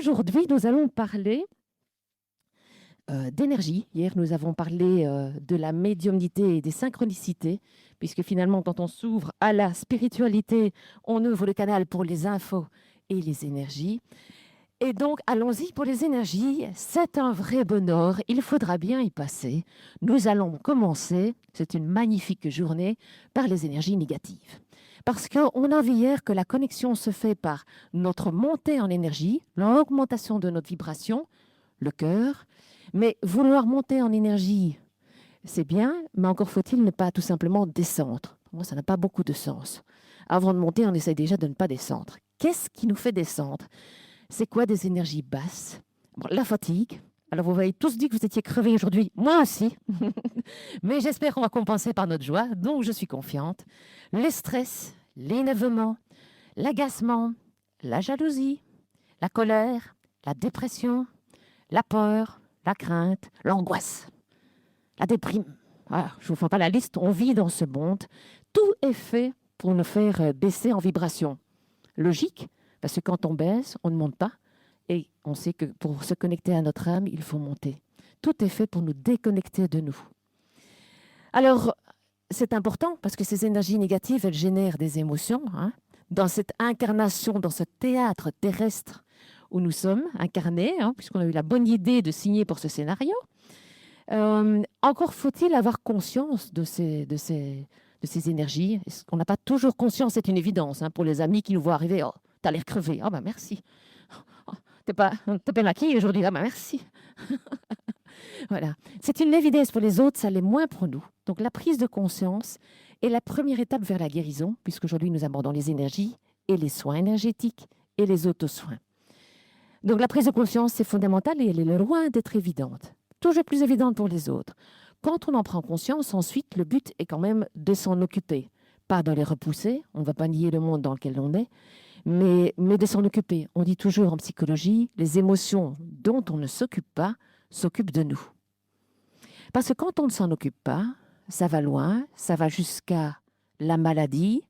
aujourd'hui, nous allons parler d'énergie. Hier, nous avons parlé de la médiumnité et des synchronicités, puisque finalement, quand on s'ouvre à la spiritualité, on ouvre le canal pour les infos et les énergies. Et donc, allons-y pour les énergies. C'est un vrai bonheur. Il faudra bien y passer. Nous allons commencer, c'est une magnifique journée, par les énergies négatives. Parce qu'on a vu hier que la connexion se fait par notre montée en énergie, l'augmentation de notre vibration, le cœur. Mais vouloir monter en énergie, c'est bien, mais encore faut-il ne pas tout simplement descendre. Pour moi, ça n'a pas beaucoup de sens. Avant de monter, on essaye déjà de ne pas descendre. Qu'est-ce qui nous fait descendre? C'est quoi des énergies basses? Bon, la fatigue. Alors, vous avez tous dit que vous étiez crevés aujourd'hui. Moi aussi. Mais j'espère qu'on va compenser par notre joie. Donc, je suis confiante. Le stress, l'énervement, l'agacement, la jalousie, la colère, la dépression, la peur, la crainte, l'angoisse, la déprime. Voilà, je ne vous fais pas la liste. On vit dans ce monde. Tout est fait pour nous faire baisser en vibration. Logique, parce que quand on baisse, on ne monte pas. Et on sait que pour se connecter à notre âme, il faut monter. Tout est fait pour nous déconnecter de nous. Alors, c'est important parce que ces énergies négatives, elles génèrent des émotions. Dans cette incarnation, dans ce théâtre terrestre où nous sommes incarnés, puisqu'on a eu la bonne idée de signer pour ce scénario, encore faut-il avoir conscience de ces énergies. On n'a pas toujours conscience, c'est une évidence. Pour les amis qui nous voient arriver, oh, t'as l'air crevé, oh, bah merci. Oh, t'es pas maquillée aujourd'hui, ah bah merci. Voilà. C'est une évidence pour les autres, ça l'est moins pour nous. Donc la prise de conscience est la première étape vers la guérison, puisqu'aujourd'hui nous abordons les énergies et les soins énergétiques et les autosoins. Donc la prise de conscience, c'est fondamental et elle est loin d'être évidente. Toujours plus évidente pour les autres. Quand on en prend conscience, ensuite, le but est quand même de s'en occuper. Pas de les repousser, on ne va pas nier le monde dans lequel on est, mais de s'en occuper. On dit toujours en psychologie, les émotions dont on ne s'occupe pas s'occupent de nous. Parce que quand on ne s'en occupe pas, ça va loin, ça va jusqu'à la maladie,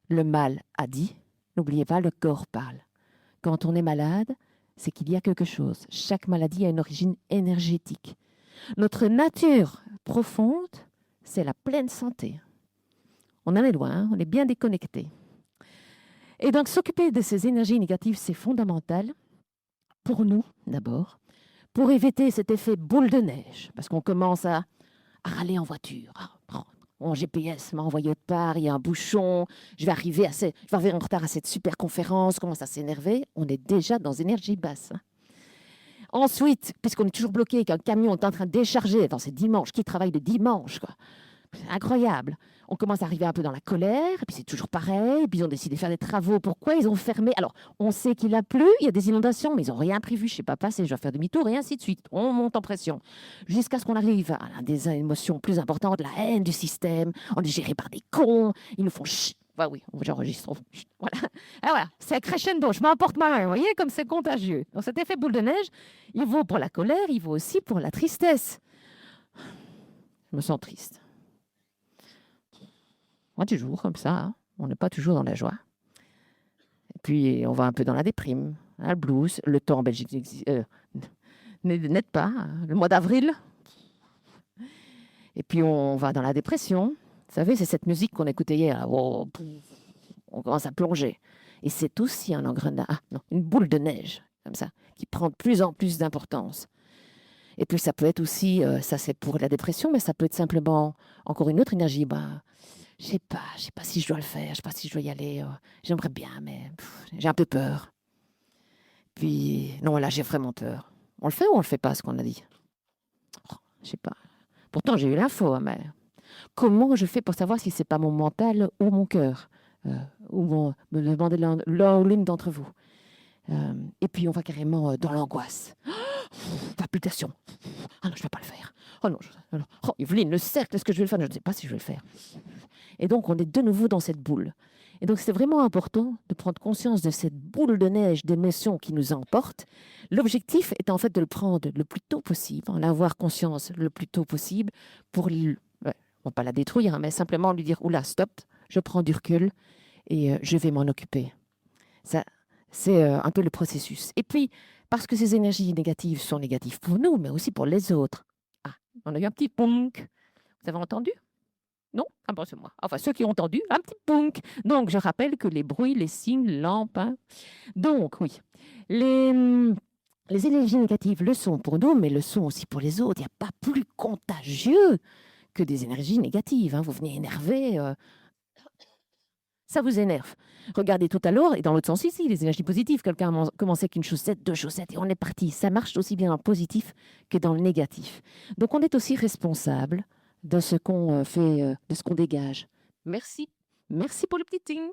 le mal a dit. N'oubliez pas, le corps parle. Quand on est malade, c'est qu'il y a quelque chose. Chaque maladie a une origine énergétique. Notre nature profonde, c'est la pleine santé. On en est loin, on est bien déconnecté. Et donc, s'occuper de ces énergies négatives, c'est fondamental pour nous, d'abord, pour éviter cet effet boule de neige, parce qu'on commence à râler en voiture. Mon GPS m'a envoyé autre part, il y a un bouchon, je vais arriver en retard à cette super conférence, commence à s'énerver. On est déjà dans énergie basse. Ensuite, puisqu'on est toujours bloqué, qu'un camion est en train de décharger, c'est dimanche, qui travaille le dimanche, quoi. C'est incroyable. On commence à arriver un peu dans la colère, et puis c'est toujours pareil, et puis ils ont décidé de faire des travaux. Pourquoi ils ont fermé? Alors, on sait qu'il a plu, il y a des inondations, mais ils n'ont rien prévu, je ne sais pas passer, je dois faire demi-tour, et ainsi de suite. On monte en pression. Jusqu'à ce qu'on arrive à des émotions plus importantes, la haine du système, on est géré par des cons, ils nous font chut. Bah oui, j'enregistre. Voilà. Ah voilà, c'est crescendo, je m'emporte moi-même, vous voyez, comme c'est contagieux. Donc cet effet boule de neige, il vaut pour la colère, il vaut aussi pour la tristesse. Je me sens triste. Moi, toujours comme ça, on n'est pas toujours dans la joie. Et puis, on va un peu dans la déprime, le blues. Le temps en Belgique n'aide pas, le mois d'avril. Et puis, on va dans la dépression. Vous savez, c'est cette musique qu'on écoutait hier. Oh, on commence à plonger. Et c'est aussi un engrenage, une boule de neige, comme ça, qui prend de plus en plus d'importance. Et puis, ça peut être aussi, ça c'est pour la dépression, mais ça peut être simplement encore une autre énergie. Je sais pas si je dois le faire, je sais pas si je dois y aller. J'aimerais bien, mais j'ai un peu peur. Puis, non, là, j'ai vraiment peur. On le fait ou on le fait pas, ce qu'on a dit? Je sais pas. Pourtant, j'ai eu l'info, mais comment je fais pour savoir si c'est pas mon mental ou mon cœur? Ou me demander l'un ou l'une d'entre vous. Et puis, on va carrément dans l'angoisse. Palpitation. Ah non, je ne vais pas le faire. Oh non, Evelyne, le cercle, est-ce que je vais le faire? Je ne sais pas si je vais le faire. Et donc, on est de nouveau dans cette boule. Et donc, c'est vraiment important de prendre conscience de cette boule de neige d'émotions qui nous emporte. L'objectif est en fait de le prendre le plus tôt possible, en avoir conscience le plus tôt possible pour, pas la détruire, mais simplement lui dire, oula, stop, je prends du recul et je vais m'en occuper. Ça, c'est un peu le processus. Et puis, Parce que ces énergies négatives sont négatives pour nous, mais aussi pour les autres. Ah, on a eu un petit punk. Vous avez entendu? Non? Ah bon, c'est moi. Enfin, ceux qui ont entendu, un petit punk. Donc, je rappelle que les bruits, les signes, lampes. Hein. Donc, oui, les, les énergies négatives le sont pour nous, mais le sont aussi pour les autres. Il n'y a pas plus contagieux que des énergies négatives. Hein. Vous venez énerver, ça vous énerve. Regardez tout à l'heure, et dans l'autre sens ici, les énergies positives. Quelqu'un a commencé avec une chaussette, deux chaussettes, et on est parti. Ça marche aussi bien en positif que dans le négatif. Donc, on est aussi responsable de ce qu'on fait, de ce qu'on dégage. Merci. Merci pour le petit think.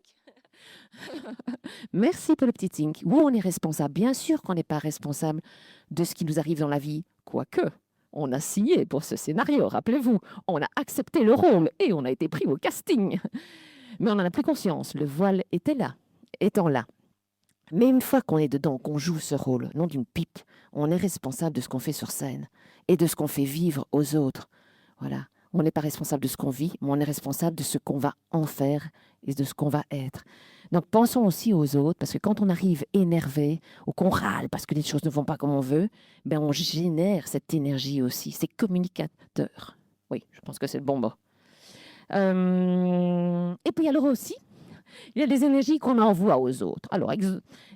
Merci pour le petit think. Où on est responsable. Bien sûr qu'on n'est pas responsable de ce qui nous arrive dans la vie, quoique. On a signé pour ce scénario, rappelez-vous. On a accepté le rôle et on a été pris au casting. Mais on n'en a plus conscience. Le voile était là, étant là. Mais une fois qu'on est dedans, qu'on joue ce rôle, non d'une pipe, on est responsable de ce qu'on fait sur scène et de ce qu'on fait vivre aux autres. Voilà. On n'est pas responsable de ce qu'on vit, mais on est responsable de ce qu'on va en faire et de ce qu'on va être. Donc pensons aussi aux autres, parce que quand on arrive énervé ou qu'on râle parce que les choses ne vont pas comme on veut, ben on génère cette énergie aussi. C'est communicateur. Oui, je pense que c'est le bon mot. Et puis alors aussi, il y a des énergies qu'on envoie aux autres. Alors,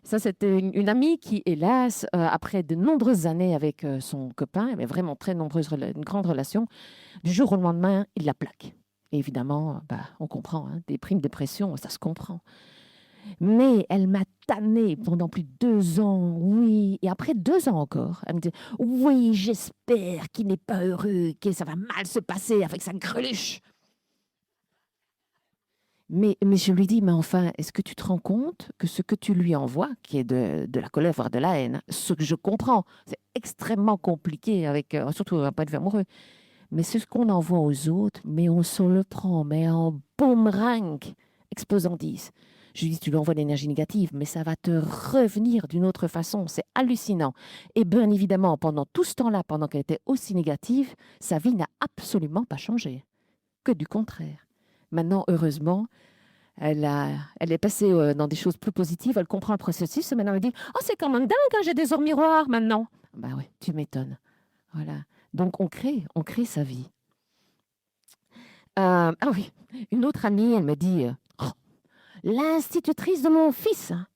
ça, c'était une amie qui, hélas, après de nombreuses années avec son copain, mais vraiment très nombreuses, une grande relation, du jour au lendemain, il la plaque. Et évidemment, bah, on comprend, hein, déprime, dépression, ça se comprend. Mais elle m'a tannée pendant plus de 2 ans, oui. Et après 2 ans encore, elle me dit, oui, j'espère qu'il n'est pas heureux, que ça va mal se passer avec sa greluche. Mais je lui dis, mais enfin, est-ce que tu te rends compte que ce que tu lui envoies, qui est de la colère, voire de la haine, ce que je comprends, c'est extrêmement compliqué, avec, surtout d'un point de vue amoureux, mais c'est ce qu'on envoie aux autres, mais on se le prend, mais en boomerang, exposant 10. Je lui dis, tu lui envoies de l'énergie négative, mais ça va te revenir d'une autre façon, c'est hallucinant. Et bien évidemment, pendant tout ce temps-là, pendant qu'elle était aussi négative, sa vie n'a absolument pas changé, que du contraire. Maintenant, heureusement, elle est passée dans des choses plus positives, elle comprend le processus, et maintenant elle dit « Oh, c'est quand même dingue, hein, j'ai des miroirs maintenant !» Ben oui, tu m'étonnes. Voilà. Donc, on crée sa vie. Ah oui, une autre amie, elle me dit Oh, l'institutrice de mon fils, hein,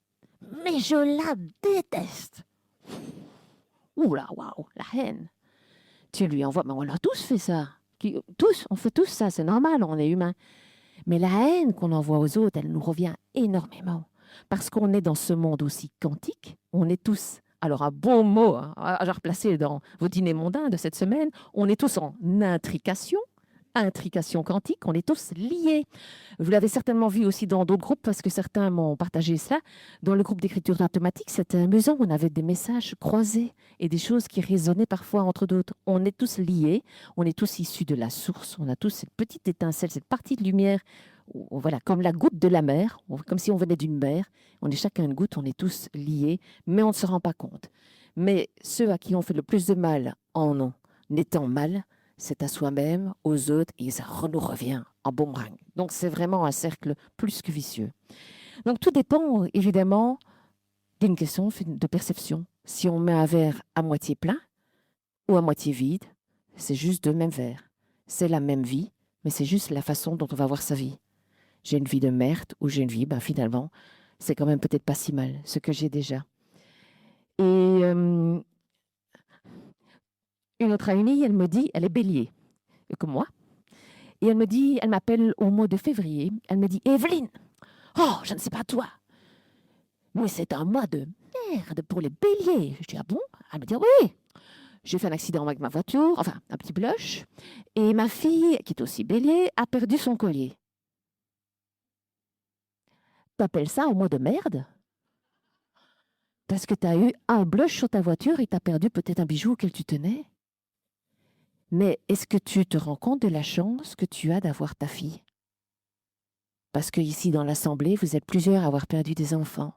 mais je la déteste. Ouh là, waouh, la haine. Tu lui envoies, mais on a tous fait ça. Tous, on fait tous ça, c'est normal, on est humain. Mais la haine qu'on envoie aux autres, elle nous revient énormément. Parce qu'on est dans ce monde aussi quantique, on est tous, alors un bon mot hein, à replacer dans vos dîners mondains de cette semaine, on est tous en intrication quantique, on est tous liés. Vous l'avez certainement vu aussi dans d'autres groupes, parce que certains m'ont partagé cela. Dans le groupe d'écriture automatique, c'était amusant, on avait des messages croisés et des choses qui résonnaient parfois entre d'autres. On est tous liés, on est tous issus de la source, on a tous cette petite étincelle, cette partie de lumière, voilà, comme la goutte de la mer, comme si on venait d'une mer. On est chacun une goutte, on est tous liés, mais on ne se rend pas compte. Mais ceux à qui on fait le plus de mal en étant mal, c'est à soi-même, aux autres, et ça nous revient en boomerang. Donc, c'est vraiment un cercle plus que vicieux. Donc, tout dépend, évidemment, d'une question de perception. Si on met un verre à moitié plein ou à moitié vide, c'est juste deux mêmes verres. C'est la même vie, mais c'est juste la façon dont on va voir sa vie. J'ai une vie de merde ou j'ai une vie, ben, finalement, c'est quand même peut-être pas si mal, ce que j'ai déjà. Et une autre amie, elle me dit, elle est bélier, comme moi. Et elle me dit, elle m'appelle au mois de février. Elle me dit, Evelyne, oh, je ne sais pas toi, mais c'est un mois de merde pour les béliers. Je dis, ah bon? Elle me dit, oui, j'ai fait un accident avec ma voiture, enfin, un petit blush. Et ma fille, qui est aussi bélier, a perdu son collier. T'appelles ça un mois de merde? Parce que tu as eu un blush sur ta voiture et tu as perdu peut-être un bijou auquel tu tenais. Mais est-ce que tu te rends compte de la chance que tu as d'avoir ta fille? Parce que ici, dans l'Assemblée, vous êtes plusieurs à avoir perdu des enfants.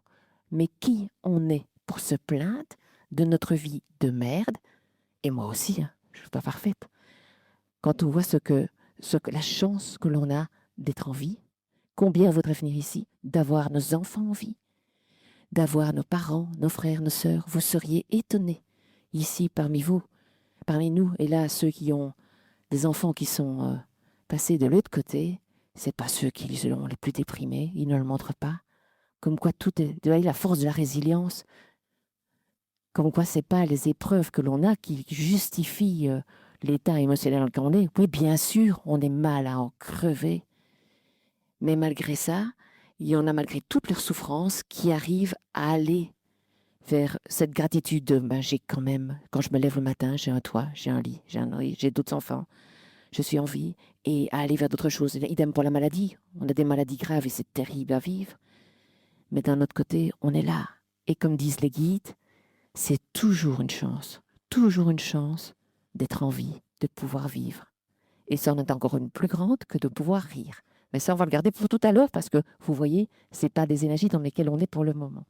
Mais qui on est pour se plaindre de notre vie de merde? Et moi aussi, hein, je ne suis pas parfaite. Quand on voit la chance que l'on a d'être en vie, combien vaudrait venir ici, d'avoir nos enfants en vie, d'avoir nos parents, nos frères, nos sœurs. Vous seriez étonnés, ici, parmi vous, parmi nous, et là, ceux qui ont des enfants qui sont passés de l'autre côté, c'est pas ceux qui sont les plus déprimés, ils ne le montrent pas. Comme quoi tout est, vous voyez, la force de la résilience, comme quoi c'est pas les épreuves que l'on a qui justifient l'état émotionnel dans lequel on est. Oui, bien sûr, on est mal à en crever, mais malgré ça, il y en a malgré toutes leurs souffrances qui arrivent à aller vers cette gratitude de ben, j'ai quand même, quand je me lève le matin, j'ai un toit, j'ai un lit, j'ai un nourri, j'ai d'autres enfants, je suis en vie, et à aller vers d'autres choses. Idem pour la maladie. On a des maladies graves et c'est terrible à vivre. Mais d'un autre côté, on est là. Et comme disent les guides, c'est toujours une chance d'être en vie, de pouvoir vivre. Et ça en est encore une plus grande que de pouvoir rire. Mais ça, on va le garder pour tout à l'heure parce que, vous voyez, ce n'est pas des énergies dans lesquelles on est pour le moment.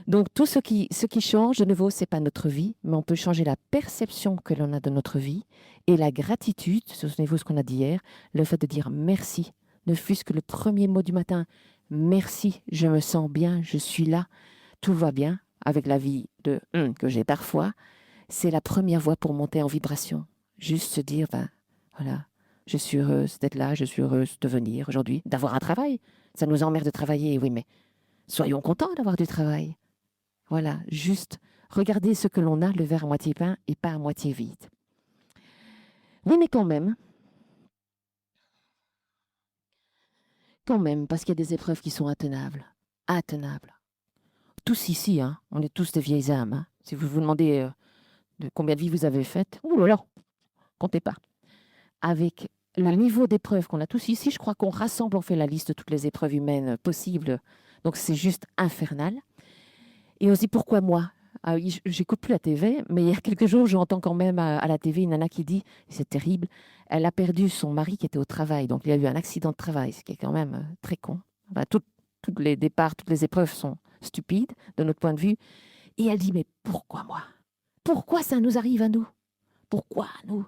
Donc, tout ce qui change, de nouveau, ce n'est pas notre vie, mais on peut changer la perception que l'on a de notre vie et la gratitude, souvenez-vous ce qu'on a dit hier, le fait de dire merci, ne fût-ce que le premier mot du matin, merci, je me sens bien, je suis là, tout va bien, avec la vie que j'ai parfois, c'est la première voie pour monter en vibration. Juste se dire, ben voilà, je suis heureuse d'être là, je suis heureuse de venir aujourd'hui, d'avoir un travail. Ça nous emmerde de travailler, oui, mais soyons contents d'avoir du travail. Voilà, juste regardez ce que l'on a, le verre à moitié plein et pas à moitié vide. Oui, mais quand même, parce qu'il y a des épreuves qui sont intenables. Intenables. Tous ici, hein, on est tous des vieilles âmes. Hein. Si vous vous demandez de combien de vies vous avez faites, ouh là là, comptez pas. Avec le niveau d'épreuves qu'on a tous ici, je crois qu'on rassemble, on fait la liste de toutes les épreuves humaines possibles. Donc c'est juste infernal. Et on se dit pourquoi moi? Ah oui, j'écoute plus la TV, mais il y a quelques jours, j'entends quand même à la TV une nana qui dit, c'est terrible, elle a perdu son mari qui était au travail, donc il y a eu un accident de travail, ce qui est quand même très con. Enfin, tous les départs, toutes les épreuves sont stupides de notre point de vue. Et elle dit, mais pourquoi moi? Pourquoi ça nous arrive à nous? Pourquoi nous?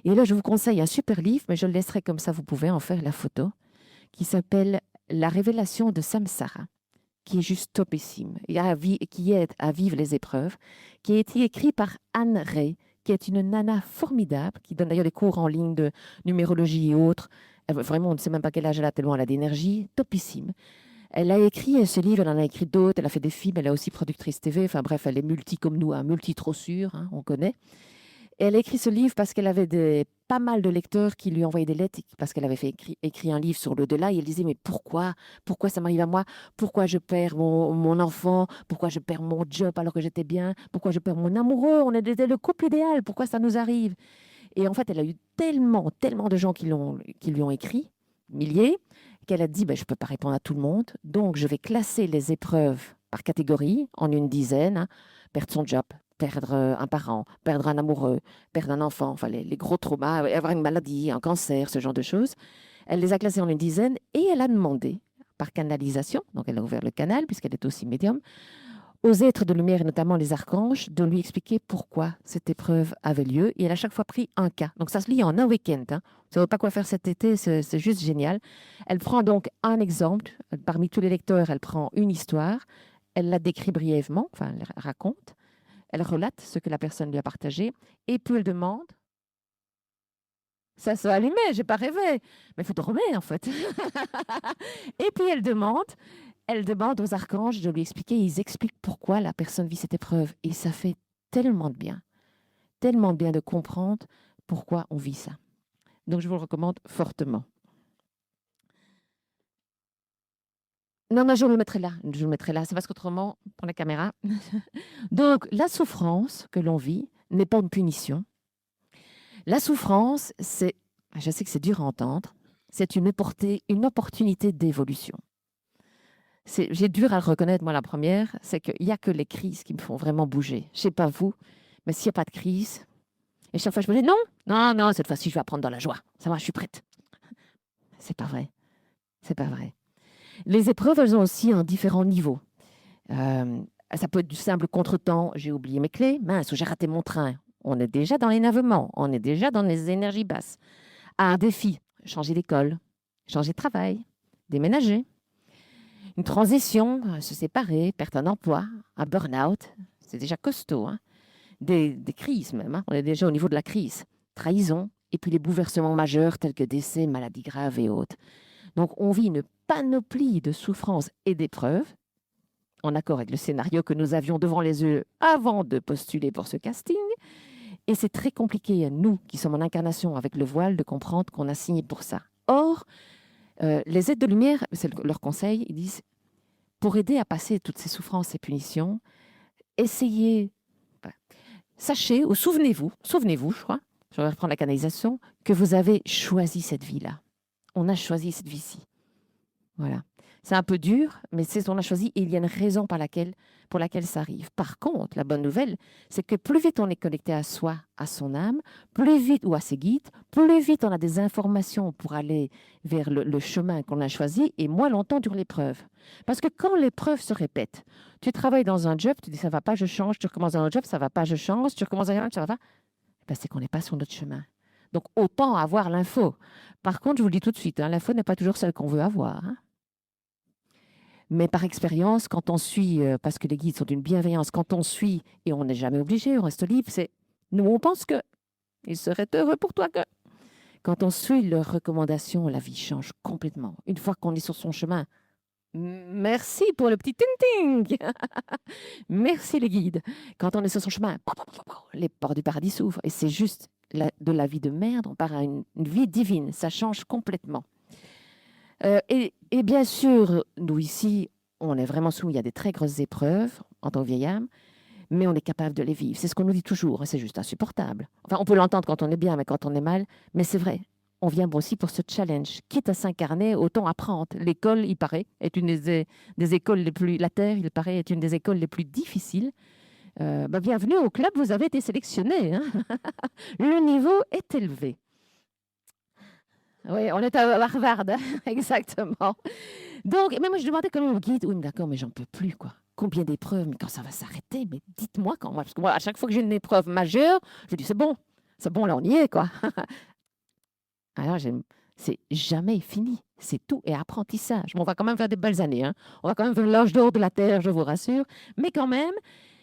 Et là, je vous conseille un super livre, mais je le laisserai comme ça, vous pouvez en faire la photo, qui s'appelle La révélation de Samsara, qui est juste topissime, et qui aide à vivre les épreuves, qui a été écrit par Anne Ray, qui est une nana formidable, qui donne d'ailleurs des cours en ligne de numérologie et autres. Vraiment, on ne sait même pas quel âge elle a, tellement elle a d'énergie, topissime. Elle a écrit ce livre, elle en a écrit d'autres, elle a fait des films, elle est aussi productrice TV, enfin bref, elle est multi comme nous, hein, multi trop sûre, hein, on connaît. Et elle a écrit ce livre parce qu'elle avait pas mal de lecteurs qui lui envoyaient des lettres, parce qu'elle avait écrit un livre sur l'au-delà, et elle disait, mais pourquoi ça m'arrive à moi? Pourquoi je perds mon enfant? Pourquoi je perds mon job alors que j'étais bien? Pourquoi je perds mon amoureux? On était le couple idéal, pourquoi ça nous arrive? Et en fait, elle a eu tellement de gens qui lui ont écrit, milliers, qu'elle a dit, ben, je ne peux pas répondre à tout le monde, donc je vais classer les épreuves par catégorie en une dizaine, hein. Perdre son job, perdre un parent, perdre un amoureux, perdre un enfant, enfin les gros traumas, avoir une maladie, un cancer, ce genre de choses. Elle les a classés en une dizaine et elle a demandé, par canalisation, donc elle a ouvert le canal puisqu'elle est aussi médium, aux êtres de lumière et notamment les archanges, de lui expliquer pourquoi cette épreuve avait lieu. Et elle a chaque fois pris un cas. Donc ça se lit en un week-end. Hein. Vous ne savez pas quoi faire cet été, c'est juste génial. Elle prend donc un exemple. Parmi tous les lecteurs, elle prend une histoire. Elle la décrit brièvement, enfin elle raconte. Elle relate ce que la personne lui a partagé. Et puis elle demande. Ça s'est allumé, j'ai pas rêvé. Mais il faut dormir en fait. Et puis elle demande aux archanges de lui expliquer, ils expliquent pourquoi la personne vit cette épreuve. Et ça fait tellement de bien de comprendre pourquoi on vit ça. Donc je vous le recommande fortement. Non, je vous le mettrai là. C'est parce qu'autrement, pour la caméra. Donc la souffrance que l'on vit n'est pas une punition. La souffrance, je sais que c'est dur à entendre, c'est une opportunité d'évolution. J'ai dur à le reconnaître, moi, la première, c'est qu'il n'y a que les crises qui me font vraiment bouger. Je ne sais pas vous, mais s'il n'y a pas de crise, et chaque fois je me dis non, cette fois-ci, je vais apprendre dans la joie. Ça va, je suis prête. C'est pas vrai. C'est pas vrai. Les épreuves, elles ont aussi un différent niveau. Ça peut être du simple contretemps, j'ai oublié mes clés, mince, ou j'ai raté mon train. On est déjà dans l'énervement, on est déjà dans les énergies basses. À un défi, changer d'école, changer de travail, déménager. Une transition, se séparer, perte d'un emploi, un burn-out, c'est déjà costaud, hein. Des crises même, hein. On est déjà au niveau de la crise. Trahison, et puis les bouleversements majeurs tels que décès, maladies graves et autres. Donc on vit une panoplie de souffrances et d'épreuves, en accord avec le scénario que nous avions devant les yeux avant de postuler pour ce casting. Et c'est très compliqué, nous qui sommes en incarnation avec le voile, de comprendre qu'on a signé pour ça. Or, les aides de lumière, c'est leur conseil, ils disent, pour aider à passer toutes ces souffrances et punitions, essayez, sachez ou souvenez-vous, je crois, je vais reprendre la canalisation, que vous avez choisi cette vie-là. On a choisi cette vie-ci. Voilà. C'est un peu dur, mais c'est ce qu'on a choisi et il y a une raison pour laquelle ça arrive. Par contre, la bonne nouvelle, c'est que plus vite on est connecté à soi, à son âme, plus vite, ou à ses guides, plus vite on a des informations pour aller vers le chemin qu'on a choisi et moins longtemps dure l'épreuve. Parce que quand l'épreuve se répète, tu travailles dans un job, tu dis ça va pas, je change, tu recommences dans un autre job, ça va pas, je change, tu recommences dans un autre, ça va pas, ben, c'est qu'on n'est pas sur notre chemin. Donc autant avoir l'info. Par contre, je vous le dis tout de suite, hein, l'info n'est pas toujours celle qu'on veut avoir, hein. Mais par expérience, quand on suit, parce que les guides sont d'une bienveillance, quand on suit, et on n'est jamais obligé, on reste libre, c'est nous, on pense que il serait heureux pour toi que. Quand on suit leurs recommandations, la vie change complètement. Une fois qu'on est sur son chemin, merci pour le petit ting-ting. Merci les guides. Quand on est sur son chemin, les portes du paradis s'ouvrent. Et c'est juste de la vie de merde, on part à une vie divine. Ça change complètement. Et bien sûr, nous ici, on est vraiment soumis à des très grosses épreuves en tant que vieille âme, mais on est capable de les vivre. C'est ce qu'on nous dit toujours, c'est juste insupportable. Enfin, on peut l'entendre quand on est bien, mais quand on est mal, mais c'est vrai. On vient aussi pour ce challenge. Quitte à s'incarner, autant apprendre. L'école, il paraît, est une des écoles les plus... La Terre, il paraît, est une des écoles les plus difficiles. Bienvenue au club, vous avez été sélectionné, hein. Le niveau est élevé. Oui, on est à Harvard, exactement. Donc, mais moi, je demandais quand même au guide, oui, mais d'accord, mais j'en peux plus, quoi. Combien d'épreuves, mais quand ça va s'arrêter, mais dites-moi quand. Parce que moi, à chaque fois que j'ai une épreuve majeure, je dis, c'est bon, là, on y est, quoi. Alors, c'est jamais fini, c'est tout, et apprentissage. Bon, on va quand même faire des belles années, hein. On va quand même faire l'âge d'or de la Terre, je vous rassure. Mais quand même,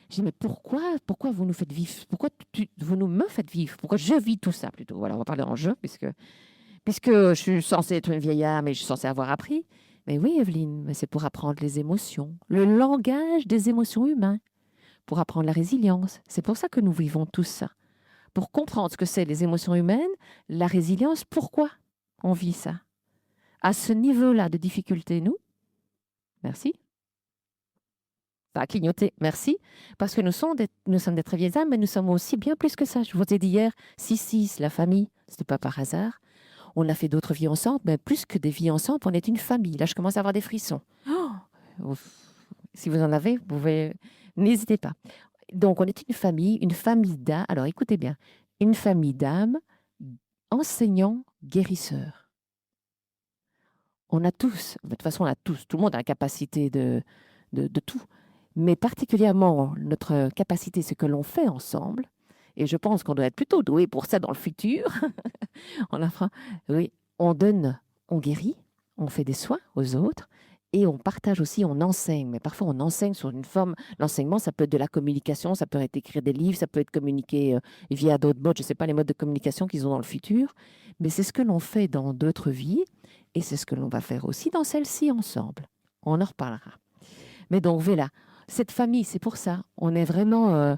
je dis, mais pourquoi vous nous faites vivre? Pourquoi vous me faites vivre? Pourquoi je vis tout ça, plutôt? Voilà, on va parler en jeu, puisque je suis censée être une vieille âme et je suis censée avoir appris. Mais oui, Evelyne, mais c'est pour apprendre les émotions, le langage des émotions humaines, pour apprendre la résilience. C'est pour ça que nous vivons tout ça. Pour comprendre ce que c'est les émotions humaines, la résilience, pourquoi on vit ça. À ce niveau-là de difficulté, nous, merci. Ça a clignoté, merci. Parce que nous sommes des très vieilles âmes, mais nous sommes aussi bien plus que ça. Je vous ai dit hier, 6-6, la famille, ce n'est pas par hasard. On a fait d'autres vies ensemble, mais plus que des vies ensemble, on est une famille. Là, je commence à avoir des frissons. Oh, si vous en avez, vous pouvez... N'hésitez pas. Donc, on est une famille d'âmes. Alors, écoutez bien. Une famille d'âmes, enseignants, guérisseurs. On a tous, de toute façon, tout le monde a la capacité de tout. Mais particulièrement, notre capacité, ce que l'on fait ensemble, et je pense qu'on doit être plutôt doué pour ça dans le futur. Oui, on donne, on guérit, on fait des soins aux autres et on partage aussi, on enseigne. Mais parfois, on enseigne sur une forme. L'enseignement, ça peut être de la communication, ça peut être écrire des livres, ça peut être communiquer via d'autres modes. Je ne sais pas les modes de communication qu'ils ont dans le futur, mais c'est ce que l'on fait dans d'autres vies et c'est ce que l'on va faire aussi dans celle-ci ensemble. On en reparlera. Mais donc, voilà, cette famille, c'est pour ça. On est vraiment...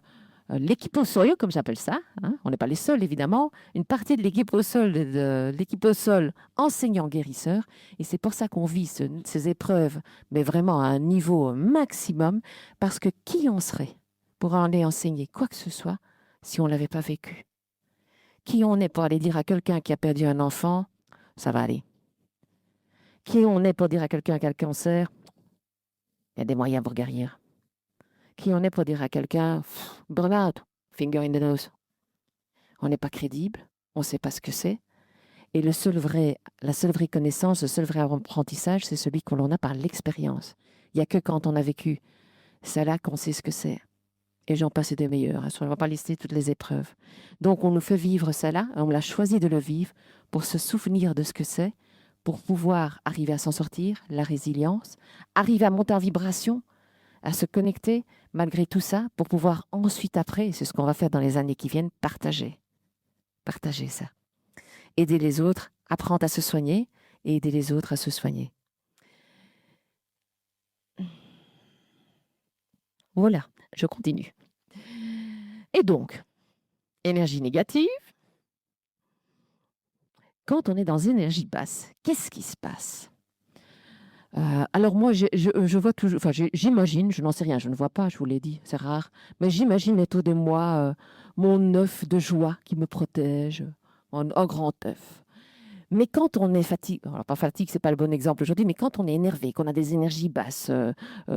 l'équipe au sol, comme j'appelle ça, hein, on n'est pas les seuls évidemment, une partie de l'équipe au sol, enseignant-guérisseur, et c'est pour ça qu'on vit ces épreuves, mais vraiment à un niveau maximum, parce que qui on serait pour aller enseigner quoi que ce soit si on ne l'avait pas vécu? Qui on est pour aller dire à quelqu'un qui a perdu un enfant, ça va aller? Qui on est pour dire à quelqu'un qui a le cancer, il y a des moyens pour guérir? Qui on est pour dire à quelqu'un burn-out, finger in the nose. On n'est pas crédible, on ne sait pas ce que c'est. Et la seule vraie connaissance, le seul vrai apprentissage, c'est celui que l'on a par l'expérience. Il n'y a que quand on a vécu ça là qu'on sait ce que c'est. Et j'en passe des meilleurs. On ne va pas lister toutes les épreuves. Donc on nous fait vivre ça là, on l'a choisi de le vivre pour se souvenir de ce que c'est, pour pouvoir arriver à s'en sortir, la résilience, arriver à monter en vibration, à se connecter malgré tout ça, pour pouvoir ensuite, après, c'est ce qu'on va faire dans les années qui viennent, partager. Partager ça. Aider les autres, apprendre à se soigner et aider les autres à se soigner. Voilà, je continue. Et donc, énergie négative. Quand on est dans énergie basse, qu'est-ce qui se passe? Alors moi, je vois toujours, enfin j'imagine, je n'en sais rien, je ne vois pas, je vous l'ai dit, c'est rare, mais j'imagine autour de moi mon œuf de joie qui me protège, un grand œuf. Mais quand on est fatigué, alors pas fatigue, c'est pas le bon exemple aujourd'hui, mais quand on est énervé, qu'on a des énergies basses,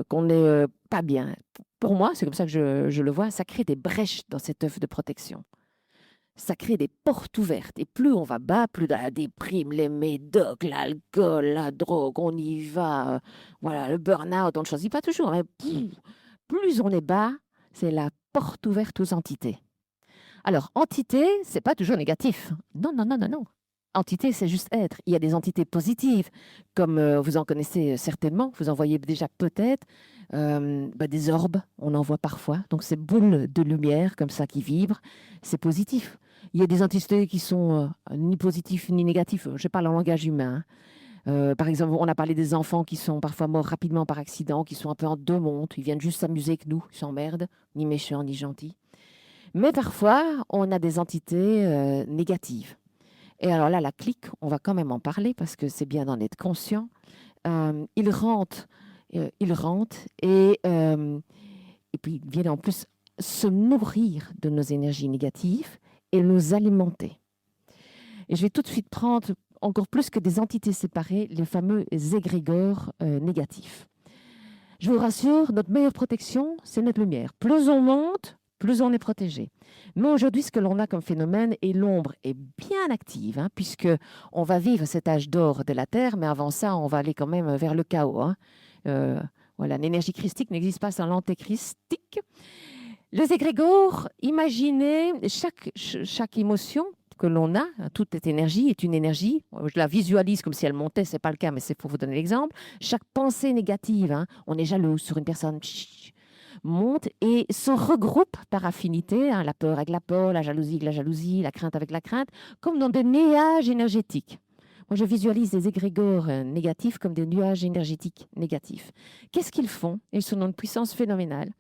qu'on n'est pas bien, pour moi, c'est comme ça que je le vois, ça crée des brèches dans cet œuf de protection. Ça crée des portes ouvertes. Et plus on va bas, plus dans la déprime, les médocs, l'alcool, la drogue, on y va. Voilà, le burn-out, on ne choisit pas toujours. Mais plus on est bas, c'est la porte ouverte aux entités. Alors, entité, c'est pas toujours négatif. Non, non, non, non, non. Entité, c'est juste être. Il y a des entités positives, comme vous en connaissez certainement, vous en voyez déjà peut-être, des orbes, on en voit parfois. Donc, ces boules de lumière comme ça qui vibrent, c'est positif. Il y a des entités qui sont ni positifs ni négatifs. Je parle en langage humain. Par exemple, on a parlé des enfants qui sont parfois morts rapidement par accident, qui sont un peu en deux mondes. Ils viennent juste s'amuser avec nous, ils s'emmerdent, ni méchants ni gentils. Mais parfois, on a des entités négatives. Et alors là, la clique, on va quand même en parler parce que c'est bien d'en être conscient. Ils rentrent et puis ils viennent en plus se nourrir de nos énergies négatives et nous alimenter. Et je vais tout de suite prendre encore plus que des entités séparées, les fameux égrégores négatifs. Je vous rassure, notre meilleure protection, c'est notre lumière. Plus on monte, plus on est protégé. Mais aujourd'hui, ce que l'on a comme phénomène, et l'ombre est bien active, puisque on va vivre cet âge d'or de la Terre, mais avant ça, on va aller quand même vers le chaos. Voilà, l'énergie christique n'existe pas sans l'antéchristique. Les égrégores, imaginez chaque émotion que l'on a, toute cette énergie est une énergie, je la visualise comme si elle montait, ce n'est pas le cas, mais c'est pour vous donner l'exemple. Chaque pensée négative, on est jaloux sur une personne, monte et se regroupe par affinité, la peur avec la peur, la jalousie avec la jalousie, la crainte avec la crainte, comme dans des nuages énergétiques. Moi, je visualise les égrégores négatifs comme des nuages énergétiques négatifs. Qu'est-ce qu'ils font? Ils sont d'une puissance phénoménale.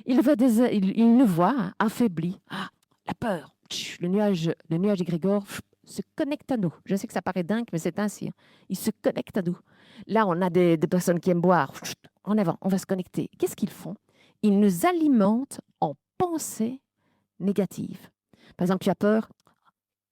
Ils nous voient affaiblis. Ah, la peur. Le nuage égrégore se connecte à nous. Je sais que ça paraît dingue, mais c'est ainsi. Il se connecte à nous. Là, on a des personnes qui aiment boire. En avant, on va se connecter. Qu'est-ce qu'ils font? Ils nous alimentent en pensées négatives. Par exemple, tu as peur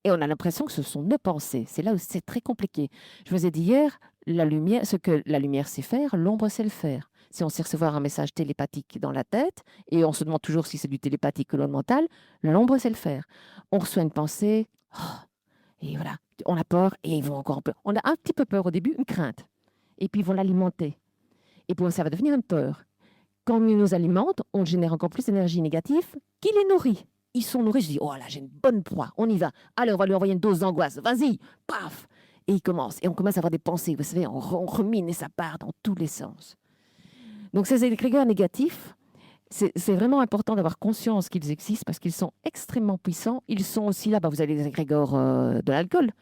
et on a l'impression que ce sont nos pensées. C'est là où c'est très compliqué. Je vous ai dit hier, la lumière, ce que la lumière sait faire, l'ombre sait le faire. Si on sait recevoir un message télépathique dans la tête, et on se demande toujours si c'est du télépathique ou le mental, l'ombre sait le faire. On reçoit une pensée, et voilà, on a peur, et ils vont encore un peu. On a un petit peu peur au début, une crainte, et puis ils vont l'alimenter. Et puis ça va devenir une peur. Quand ils nous alimentent, on génère encore plus d'énergie négative qui les nourrit. Ils sont nourris, je dis, oh là, j'ai une bonne proie, on y va. Allez, on va lui envoyer une dose d'angoisse, vas-y, paf. Et on commence à avoir des pensées, vous savez, on remine et ça part dans tous les sens. Donc ces égrégores négatifs, c'est vraiment important d'avoir conscience qu'ils existent parce qu'ils sont extrêmement puissants. Ils sont aussi là, vous avez les égrégores de l'alcool.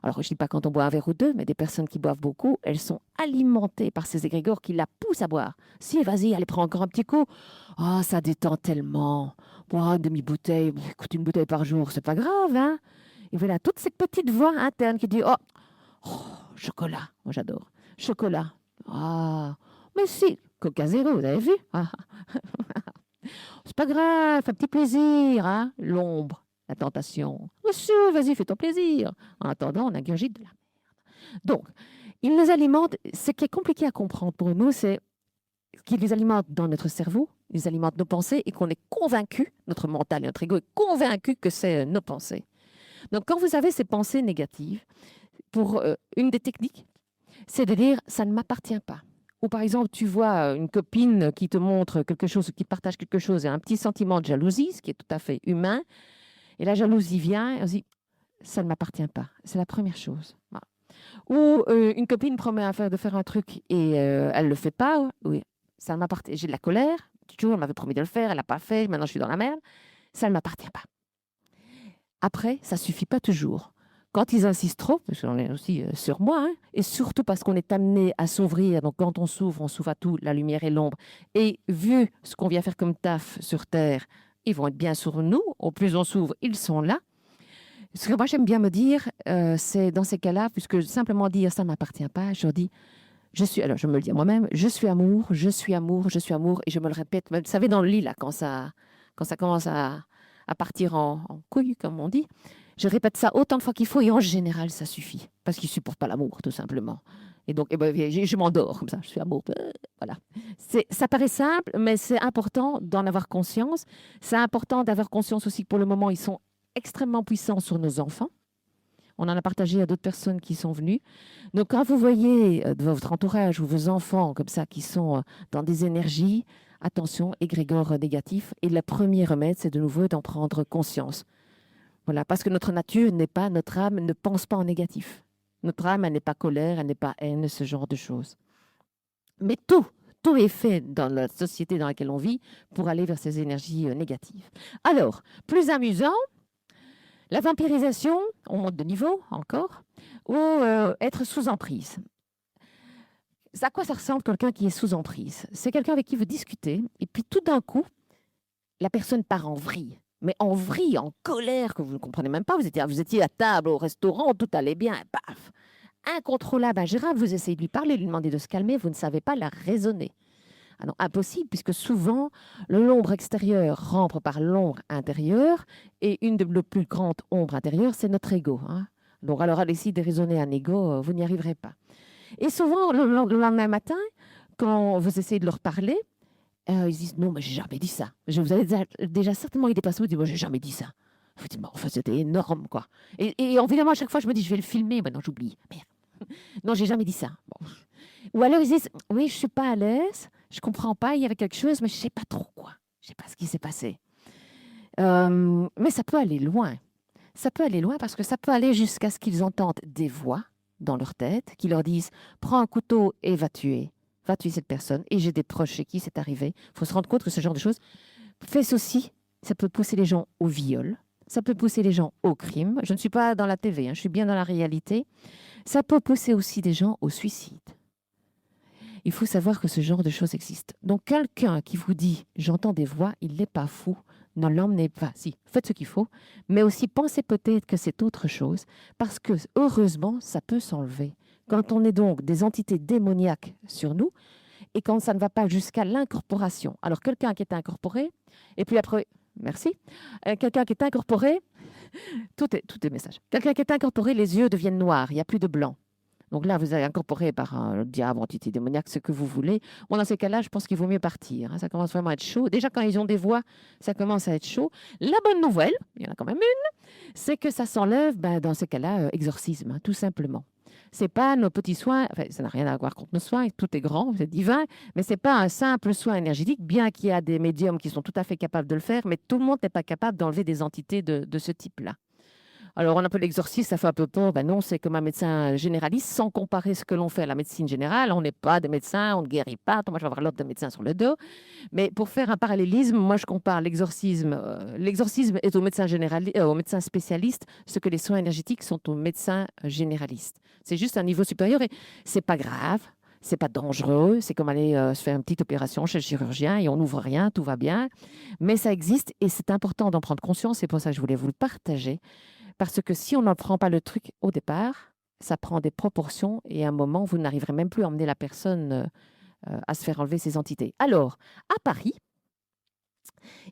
Alors, je ne dis pas quand on boit un verre ou deux, mais des personnes qui boivent beaucoup, elles sont alimentées par ces égrégores qui la poussent à boire. Si, vas-y, allez, prends encore un petit coup. Oh, ça détend tellement. Boire une demi-bouteille, écoute, une bouteille par jour, c'est pas grave, hein. Et voilà, toute cette petite voix interne qui dit, oh, chocolat, moi j'adore. Chocolat. Ah, mais si, Coca Zéro, vous avez vu? C'est pas grave, un petit plaisir, hein. L'ombre, la tentation. Monsieur, vas-y, fais ton plaisir. En attendant, on ingurgite de la merde. Donc, ils nous alimentent. Ce qui est compliqué à comprendre pour nous, c'est qu'ils les alimentent dans notre cerveau, ils alimentent nos pensées et qu'on est convaincu, notre mental et notre ego est convaincu que c'est nos pensées. Donc, quand vous avez ces pensées négatives, pour une des techniques, c'est de dire ça ne m'appartient pas. Ou par exemple, tu vois une copine qui te montre quelque chose, qui partage quelque chose, et un petit sentiment de jalousie, ce qui est tout à fait humain. Et la jalousie vient, et on se dit ça ne m'appartient pas. C'est la première chose. Voilà. Ou une copine promet de faire un truc et elle ne le fait pas. Oui, ça m'appartient. J'ai de la colère. Toujours, elle m'avait promis de le faire, elle l'a pas fait, maintenant je suis dans la merde. Ça ne m'appartient pas. Après, ça suffit pas toujours. Quand ils insistent trop, parce qu'on est aussi sur moi, hein, et surtout parce qu'on est amené à s'ouvrir, donc quand on s'ouvre à tout, la lumière et l'ombre, et vu ce qu'on vient faire comme taf sur Terre, ils vont être bien sur nous, au plus on s'ouvre, ils sont là. Ce que moi j'aime bien me dire, c'est dans ces cas-là, puisque simplement dire ça ne m'appartient pas, je leur dis, alors je me le dis à moi-même, je suis amour, je suis amour, je suis amour, et je me le répète, vous savez, dans le lit, là, quand ça commence à partir en couille, comme on dit, je répète ça autant de fois qu'il faut, et en général, ça suffit, parce qu'ils ne supportent pas l'amour, tout simplement. Et donc, je m'endors comme ça, je suis amour, voilà. Ça paraît simple, mais c'est important d'en avoir conscience. C'est important d'avoir conscience aussi que pour le moment, ils sont extrêmement puissants sur nos enfants. On en a partagé à d'autres personnes qui sont venues. Donc, quand vous voyez de votre entourage ou vos enfants comme ça qui sont dans des énergies, attention, égrégore négatif. Et le premier remède, c'est de nouveau d'en prendre conscience. Voilà, parce que notre nature n'est pas, notre âme ne pense pas en négatif. Notre âme, elle n'est pas colère, elle n'est pas haine, ce genre de choses. Mais tout est fait dans la société dans laquelle on vit pour aller vers ces énergies négatives. Alors, plus amusant, la vampirisation, on monte de niveau encore, ou être sous emprise. À quoi ça ressemble quelqu'un qui est sous emprise? C'est quelqu'un avec qui vous discutez, et puis tout d'un coup, la personne part en vrille. Mais en vrille, en colère, que vous ne comprenez même pas. Vous étiez à table au restaurant, tout allait bien, et paf, incontrôlable, ingérable, vous essayez de lui parler, de lui demander de se calmer, vous ne savez pas la raisonner. Ah non, impossible, puisque souvent, l'ombre extérieure rentre par l'ombre intérieure, et une de nos plus grandes ombres intérieures, c'est notre ego. Hein. Donc, alors, allez-y de raisonner un ego, vous n'y arriverez pas. Et souvent, le lendemain matin, quand vous essayez de leur parler, ils disent non, mais j'ai jamais dit ça. Vous avez déjà certainement eu des personnes qui disent moi, j'ai jamais dit ça. Vous dites, enfin, c'était énorme, quoi. Et évidemment, à chaque fois, je me dis, je vais le filmer. Maintenant, j'oublie. Merde. Non, j'ai jamais dit ça. Bon. Ou alors, ils disent, oui, je suis pas à l'aise, je comprends pas, il y avait quelque chose, mais je sais pas trop quoi. Je sais pas ce qui s'est passé. Mais ça peut aller loin. Ça peut aller loin parce que ça peut aller jusqu'à ce qu'ils entendent des voix dans leur tête qui leur disent, prends un couteau et va tuer cette personne. Et j'ai des proches chez qui c'est arrivé. Il faut se rendre compte que ce genre de choses fait ceci. Ça peut pousser les gens au viol. Ça peut pousser les gens au crime. Je ne suis pas dans la TV, hein, je suis bien dans la réalité. Ça peut pousser aussi des gens au suicide. Il faut savoir que ce genre de choses existe. Donc, quelqu'un qui vous dit « j'entends des voix », il n'est pas fou. Ne l'emmenez pas. Si, faites ce qu'il faut, mais aussi pensez peut-être que c'est autre chose, parce que, heureusement, ça peut s'enlever. Quand on est donc des entités démoniaques sur nous, et quand ça ne va pas jusqu'à l'incorporation. Alors, quelqu'un qui est incorporé, et puis après, merci, quelqu'un qui est incorporé, tout est message. Quelqu'un qui est incorporé, les yeux deviennent noirs, il n'y a plus de blanc. Donc là, vous avez incorporé par un diable, entité démoniaque, ce que vous voulez. Bon, dans ces cas-là, je pense qu'il vaut mieux partir. Hein. Ça commence vraiment à être chaud. Déjà, quand ils ont des voix, ça commence à être chaud. La bonne nouvelle, il y en a quand même une, c'est que ça s'enlève, dans ces cas-là, exorcisme, hein, tout simplement. C'est pas nos petits soins, enfin, ça n'a rien à voir contre nos soins, tout est grand, c'est divin, mais c'est pas un simple soin énergétique, bien qu'il y a des médiums qui sont tout à fait capables de le faire, mais tout le monde n'est pas capable d'enlever des entités de ce type-là. Alors, on appelle l'exorcisme, ça fait un peu peur. Ben non, c'est comme un médecin généraliste, sans comparer ce que l'on fait à la médecine générale. On n'est pas des médecins, on ne guérit pas. Moi, je vais avoir l'ordre de médecin sur le dos. Mais pour faire un parallélisme, moi, je compare l'exorcisme. L'exorcisme est au au médecin spécialiste, ce que les soins énergétiques sont aux médecins généralistes. C'est juste un niveau supérieur et c'est pas grave. C'est pas dangereux, c'est comme aller se faire une petite opération chez le chirurgien et on n'ouvre rien, tout va bien. Mais ça existe et c'est important d'en prendre conscience. C'est pour ça que je voulais vous le partager. Parce que si on n'en prend pas le truc au départ, ça prend des proportions et à un moment, vous n'arriverez même plus à emmener la personne à se faire enlever ses entités. Alors, à Paris,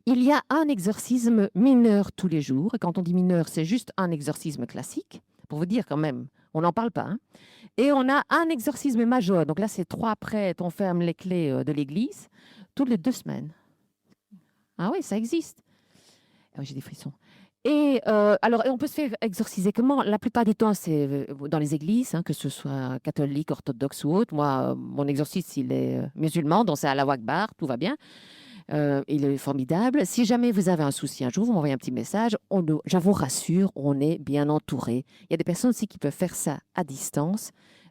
il y a un exorcisme mineur tous les jours. Et quand on dit mineur, c'est juste un exorcisme classique. Pour vous dire quand même, on n'en parle pas. Hein. Et on a un exorcisme majeur. Donc là, c'est 3 prêtres, on ferme les clés de l'église toutes les 2 semaines. Ah oui, ça existe. Ah oui, j'ai des frissons. Et alors, on peut se faire exorciser comment? La plupart du temps, c'est dans les églises, hein, que ce soit catholique, orthodoxe ou autre. Moi, mon exorciste, il est musulman, donc c'est à la Akbar, tout va bien. Il est formidable. Si jamais vous avez un souci un jour, vous m'envoyez un petit message. Je vous rassure, on est bien entouré. Il y a des personnes aussi qui peuvent faire ça à distance,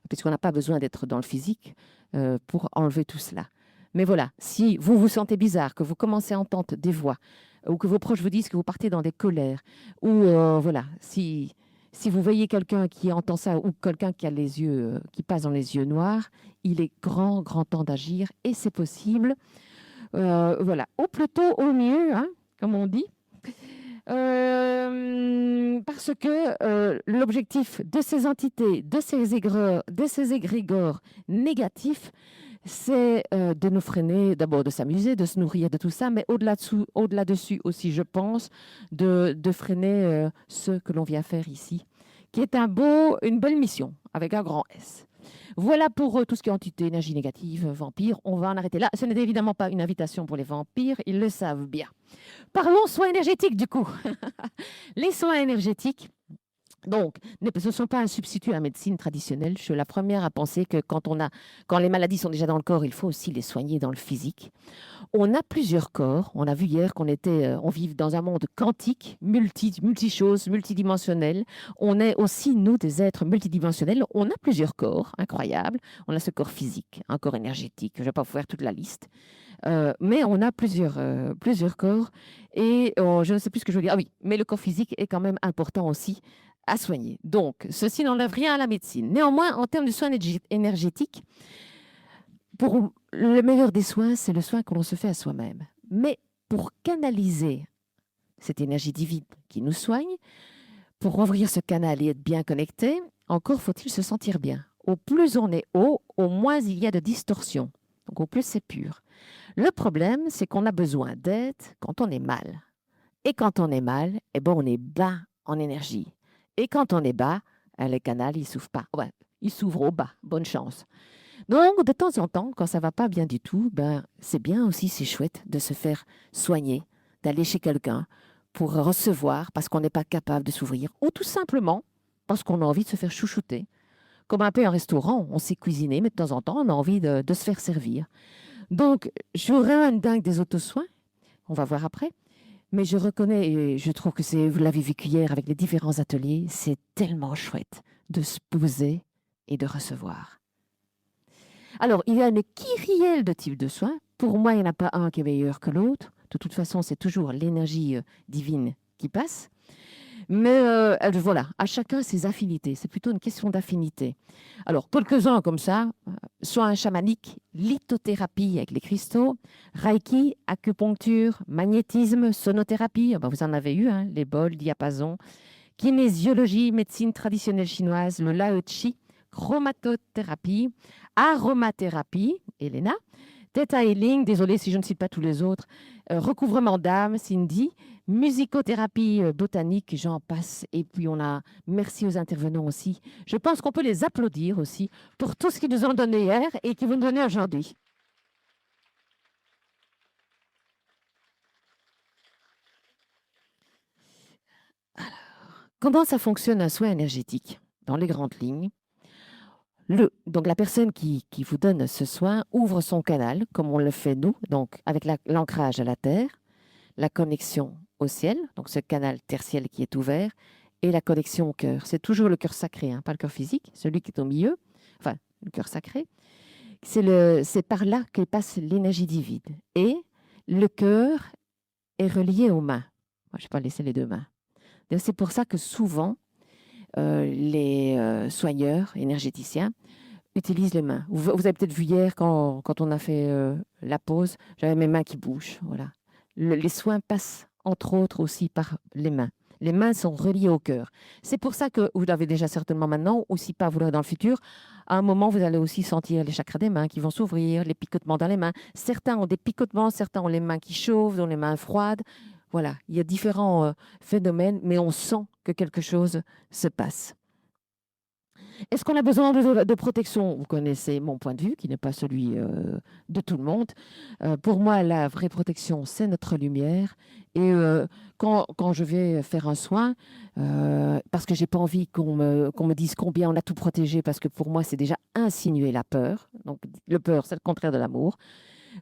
puisqu'on n'a pas besoin d'être dans le physique pour enlever tout cela. Mais voilà, si vous vous sentez bizarre, que vous commencez à entendre des voix, ou que vos proches vous disent que vous partez dans des colères, ou voilà, si vous voyez quelqu'un qui entend ça, ou quelqu'un qui a les yeux, qui passe dans les yeux noirs, il est grand temps d'agir, et c'est possible. Voilà, au plus tôt, au mieux, hein, comme on dit. Parce que l'objectif de ces entités, de ces égrégores négatifs, c'est de nous freiner, d'abord de s'amuser, de se nourrir de tout ça, mais au-delà dessus aussi, je pense, de freiner ce que l'on vient faire ici, qui est une belle mission, avec un grand S. Voilà pour tout ce qui est entité, énergie négative, vampire. On va en arrêter là. Ce n'est évidemment pas une invitation pour les vampires, ils le savent bien. Parlons soins énergétiques du coup. Les soins énergétiques, donc, ce ne sont pas un substitut à la médecine traditionnelle. Je suis la première à penser que quand les maladies sont déjà dans le corps, il faut aussi les soigner dans le physique. On a plusieurs corps. On a vu hier on vit dans un monde quantique, multi-choses, multidimensionnel. On est aussi, nous, des êtres multidimensionnels. On a plusieurs corps, incroyable. On a ce corps physique, un corps énergétique. Je ne vais pas vous faire toute la liste. Mais on a plusieurs corps. Et je ne sais plus ce que je veux dire. Ah oui, mais le corps physique est quand même important aussi à soigner. Donc, ceci n'enlève rien à la médecine. Néanmoins, en termes de soins énergétiques, pour le meilleur des soins, c'est le soin que l'on se fait à soi-même. Mais pour canaliser cette énergie divine qui nous soigne, pour ouvrir ce canal et être bien connecté, encore faut-il se sentir bien. Au plus on est haut, au moins il y a de distorsion. Donc au plus c'est pur. Le problème, c'est qu'on a besoin d'aide quand on est mal. Et quand on est mal, eh ben, on est bas en énergie. Et quand on est bas, les canaux, ils s'ouvrent pas. Ouais, ils s'ouvrent au bas. Bonne chance. Donc, de temps en temps, quand ça va pas bien du tout, ben, c'est bien aussi, c'est chouette de se faire soigner, d'aller chez quelqu'un pour recevoir parce qu'on n'est pas capable de s'ouvrir, ou tout simplement parce qu'on a envie de se faire chouchouter. Comme un peu un restaurant, on sait cuisiner, mais de temps en temps, on a envie de se faire servir. Donc, je vous un dingue des autosoins, on va voir après, mais je reconnais et je trouve que vous l'avez vécu hier avec les différents ateliers, c'est tellement chouette de se poser et de recevoir. Alors, il y a une kyrielle de types de soins. Pour moi, il n'y en a pas un qui est meilleur que l'autre. De toute façon, c'est toujours l'énergie divine qui passe. Mais voilà, à chacun ses affinités. C'est plutôt une question d'affinité. Alors, quelques-uns comme ça, soins chamaniques, lithothérapie avec les cristaux, reiki, acupuncture, magnétisme, sonothérapie, ben, vous en avez eu, hein, les bols, diapason, kinésiologie, médecine traditionnelle chinoise, le Lao Tzu, chromatothérapie, aromathérapie, Elena, Theta Healing, désolé si je ne cite pas tous les autres, recouvrement d'âme, Cindy, musicothérapie botanique, j'en passe. Et puis on a, merci aux intervenants aussi. Je pense qu'on peut les applaudir aussi pour tout ce qu'ils nous ont donné hier et qu'ils vont nous donner aujourd'hui. Alors, comment ça fonctionne un soin énergétique? Dans les grandes lignes, donc la personne qui vous donne ce soin ouvre son canal, comme on le fait nous, donc avec l'ancrage à la terre, la connexion au ciel, donc ce canal tertiel qui est ouvert, et la connexion au cœur. C'est toujours le cœur sacré, hein, pas le cœur physique, celui qui est au milieu, enfin le cœur sacré. C'est par là que passe l'énergie divine. Et le cœur est relié aux mains. Moi, je ne vais pas laisser les deux mains. C'est pour ça que souvent, les soigneurs énergéticiens utilisent les mains. Vous avez peut-être vu hier, quand on a fait la pause, j'avais mes mains qui bougent. Voilà. Les soins passent, entre autres, aussi par les mains. Les mains sont reliées au cœur. C'est pour ça que vous l'avez déjà certainement maintenant, ou si pas, vous l'aurez dans le futur. À un moment, vous allez aussi sentir les chakras des mains qui vont s'ouvrir, les picotements dans les mains. Certains ont des picotements, certains ont les mains qui chauffent, ont les mains froides. Voilà, il y a différents phénomènes, mais on sent que quelque chose se passe. Est-ce qu'on a besoin de protection? Vous connaissez mon point de vue, qui n'est pas celui de tout le monde. Pour moi, la vraie protection, c'est notre lumière. Et quand je vais faire un soin, parce que j'ai pas envie qu'on me dise combien on a tout protégé, parce que pour moi, c'est déjà insinuer la peur. Donc, le peur, c'est le contraire de l'amour.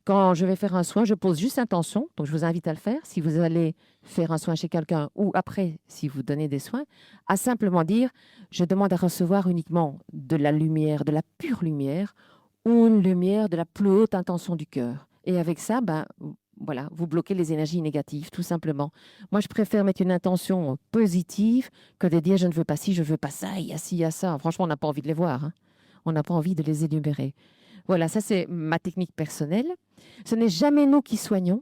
Quand je vais faire un soin, je pose juste intention, donc je vous invite à le faire. Si vous allez faire un soin chez quelqu'un ou après, si vous donnez des soins, à simplement dire, je demande à recevoir uniquement de la lumière, de la pure lumière, ou une lumière de la plus haute intention du cœur. Et avec ça, ben, voilà, vous bloquez les énergies négatives, tout simplement. Moi, je préfère mettre une intention positive que de dire, je ne veux pas ci, je ne veux pas ça, il y a ci, il y a ça. Franchement, on n'a pas envie de les voir, hein. On n'a pas envie de les énumérer. Voilà, ça c'est ma technique personnelle. Ce n'est jamais nous qui soignons,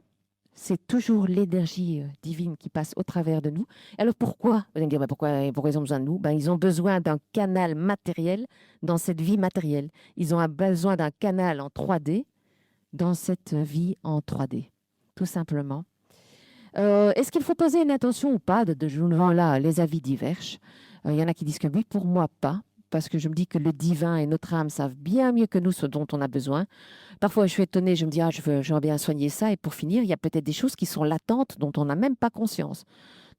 c'est toujours l'énergie divine qui passe au travers de nous. Alors pourquoi? Vous allez me dire, pourquoi ils ont besoin de nous? Ben, ils ont besoin d'un canal matériel dans cette vie matérielle. Ils ont besoin d'un canal en 3D dans cette vie en 3D, tout simplement. Est-ce qu'il faut poser une intention ou pas de jour là les avis divergent. Il y en a qui disent que oui, pour moi pas, parce que je me dis que le divin et notre âme savent bien mieux que nous ce dont on a besoin. Parfois, je suis étonnée, je me dis, j'aimerais bien soigner ça. Et pour finir, il y a peut-être des choses qui sont latentes dont on n'a même pas conscience.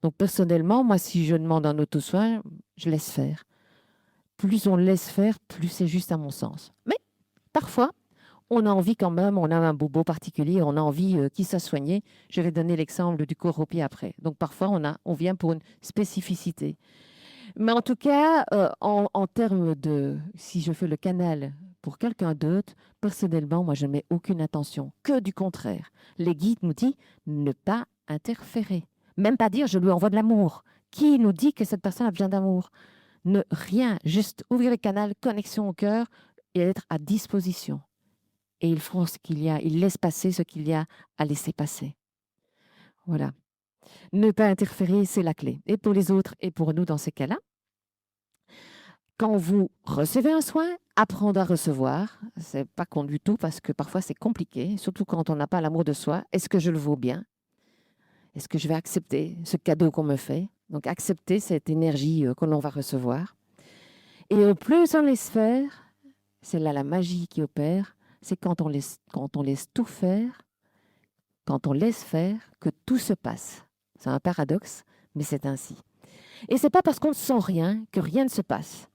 Donc, personnellement, moi, si je demande un auto-soin, je laisse faire. Plus on laisse faire, plus c'est juste à mon sens. Mais parfois, on a envie quand même, on a un bobo particulier, on a envie qu'il soit soigné. Je vais donner l'exemple du corps au pied après. Donc, parfois, on vient pour une spécificité. Mais en tout cas, en termes de si je fais le canal pour quelqu'un d'autre, personnellement, moi, je ne mets aucune intention, que du contraire. Les guides nous disent ne pas interférer, même pas dire je lui envoie de l'amour. Qui nous dit que cette personne a besoin d'amour? Ne rien, juste ouvrir le canal, connexion au cœur et être à disposition. Et ils font ce qu'il y a, ils laissent passer ce qu'il y a à laisser passer. Voilà. Ne pas interférer, c'est la clé, et pour les autres et pour nous dans ces cas-là. Quand vous recevez un soin, apprendre à recevoir, c'est pas con du tout parce que parfois c'est compliqué, surtout quand on n'a pas l'amour de soi. Est-ce que je le vaux bien? Est-ce que je vais accepter ce cadeau qu'on me fait? Donc accepter cette énergie que l'on va recevoir. Et au plus on laisse faire, c'est là la magie qui opère, c'est quand on laisse tout faire, quand on laisse faire que tout se passe. C'est un paradoxe, mais c'est ainsi. Et c'est pas parce qu'on ne sent rien que rien ne se passe.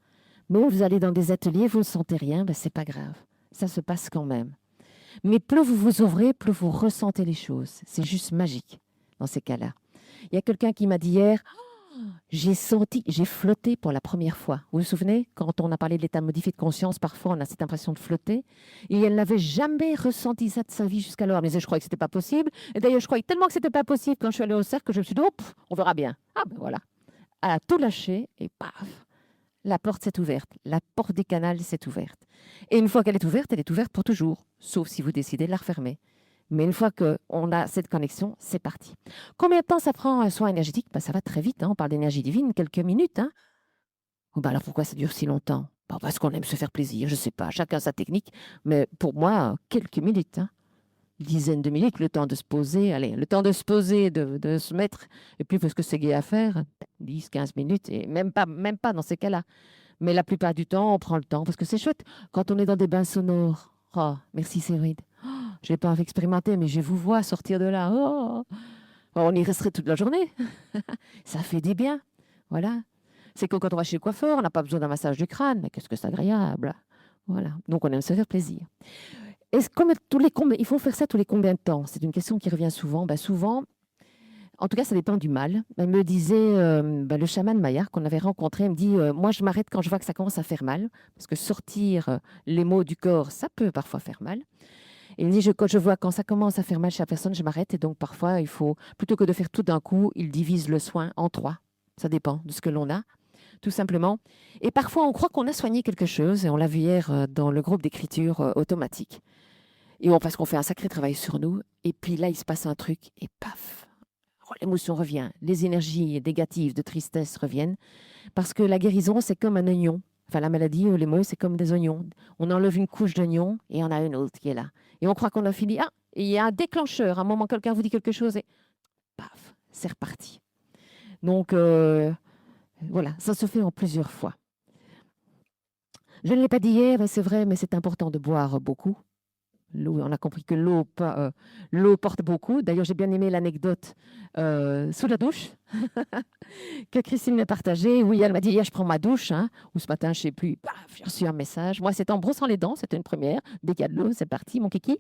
Mais vous allez dans des ateliers, vous ne sentez rien, ben c'est pas grave. Ça se passe quand même. Mais plus vous vous ouvrez, plus vous ressentez les choses. C'est juste magique dans ces cas-là. Il y a quelqu'un qui m'a dit hier, j'ai flotté pour la première fois. Vous vous souvenez, quand on a parlé de l'état modifié de conscience, parfois on a cette impression de flotter. Et elle n'avait jamais ressenti ça de sa vie jusqu'alors. Elle me disait, je croyais que c'était pas possible. Et d'ailleurs, je croyais tellement que c'était pas possible quand je suis allée au cercle que je me suis dit, oh, on verra bien. Ah ben voilà. Elle a tout lâché et paf, la porte s'est ouverte. La porte des canals s'est ouverte. Et une fois qu'elle est ouverte pour toujours, sauf si vous décidez de la refermer. Mais une fois qu'on a cette connexion, c'est parti. Combien de temps ça prend un soin énergétique? Ça va très vite, hein. On parle d'énergie divine, quelques minutes. Hein. Alors pourquoi ça dure si longtemps? Parce qu'on aime se faire plaisir, je ne sais pas, chacun sa technique. Mais pour moi, quelques minutes. Hein. Une dizaine de minutes, le temps de se poser, allez, le temps de se poser, de se mettre, et puis parce que c'est gai à faire, 10, 15 minutes, et même pas dans ces cas-là. Mais la plupart du temps, on prend le temps, parce que c'est chouette quand on est dans des bains sonores. Oh, merci Cyril. Oh, je n'ai pas expérimenté, mais je vous vois sortir de là. Oh, on y resterait toute la journée. Ça fait des biens. Voilà. C'est que quand on va chez le coiffeur, on n'a pas besoin d'un massage du crâne, mais qu'est-ce que c'est agréable. Voilà. Donc on aime se faire plaisir. Il faut faire ça tous les combien de temps? C'est une question qui revient souvent. Souvent, en tout cas, ça dépend du mal. Elle me disait, le chaman Maya qu'on avait rencontré, il me dit, moi je m'arrête quand je vois que ça commence à faire mal, parce que sortir les mots du corps, ça peut parfois faire mal. Et il me dit, quand je vois quand ça commence à faire mal chez la personne, je m'arrête. Et donc parfois, il faut, plutôt que de faire tout d'un coup, il divise le soin en 3. Ça dépend de ce que l'on a, tout simplement. Et parfois, on croit qu'on a soigné quelque chose, et on l'a vu hier dans le groupe d'écriture automatique. Parce qu'on fait un sacré travail sur nous, et puis là, il se passe un truc, et paf, l'émotion revient, les énergies négatives de tristesse reviennent, parce que la guérison, c'est comme un oignon. Enfin, la maladie, les mots, c'est comme des oignons. On enlève une couche d'oignon, et on a une autre qui est là. Et on croit qu'on a fini. Ah, il y a un déclencheur. À un moment, quelqu'un vous dit quelque chose, et paf, c'est reparti. Donc, voilà, ça se fait en plusieurs fois. Je ne l'ai pas dit hier, mais c'est vrai, mais c'est important de boire beaucoup. L'eau, on a compris que l'eau porte beaucoup. D'ailleurs, j'ai bien aimé l'anecdote sous la douche que Christine m'a partagée. Oui, elle m'a dit, hier, je prends ma douche, hein, ou ce matin, je ne sais plus. Paf, j'ai reçu un message. Moi, c'était en brossant les dents, c'était une première. Dès qu'il y a de l'eau, c'est parti, mon kiki.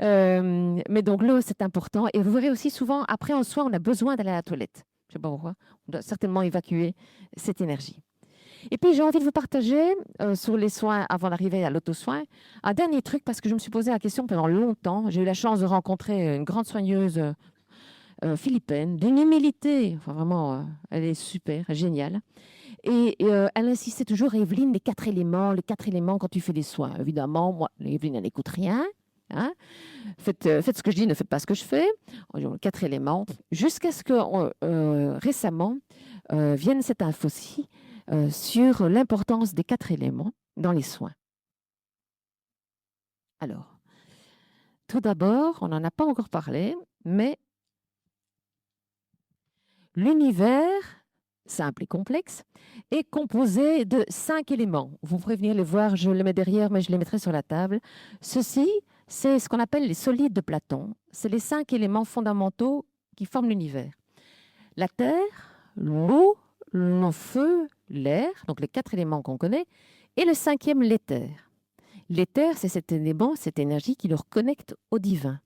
Mais donc, l'eau, c'est important. Et vous verrez aussi souvent, après, en soi, on a besoin d'aller à la toilette. Je ne sais pas pourquoi. On doit certainement évacuer cette énergie. Et puis, j'ai envie de vous partager sur les soins avant d'arriver à l'auto-soin, un dernier truc parce que je me suis posé la question pendant longtemps. J'ai eu la chance de rencontrer une grande soigneuse philippine, d'une humilité. Enfin, vraiment, elle est super, géniale. Et elle insistait toujours, Evelyne, les 4 éléments quand tu fais des soins. Évidemment, moi, Evelyne, elle n'écoute rien. Hein. Faites ce que je dis, ne faites pas ce que je fais. 4 éléments. Jusqu'à ce que récemment vienne cette info-ci sur l'importance des 4 éléments dans les soins. Alors, tout d'abord, on n'en a pas encore parlé, mais l'univers, simple et complexe, est composé de 5 éléments. Vous pourrez venir les voir, je les mets derrière, mais je les mettrai sur la table. Ceci, c'est ce qu'on appelle les solides de Platon. C'est les 5 éléments fondamentaux qui forment l'univers. La terre, l'eau, le feu, l'air, donc les 4 éléments qu'on connaît, et le 5e, l'éther. L'éther, c'est cet élément, cette énergie qui le reconnecte au divin.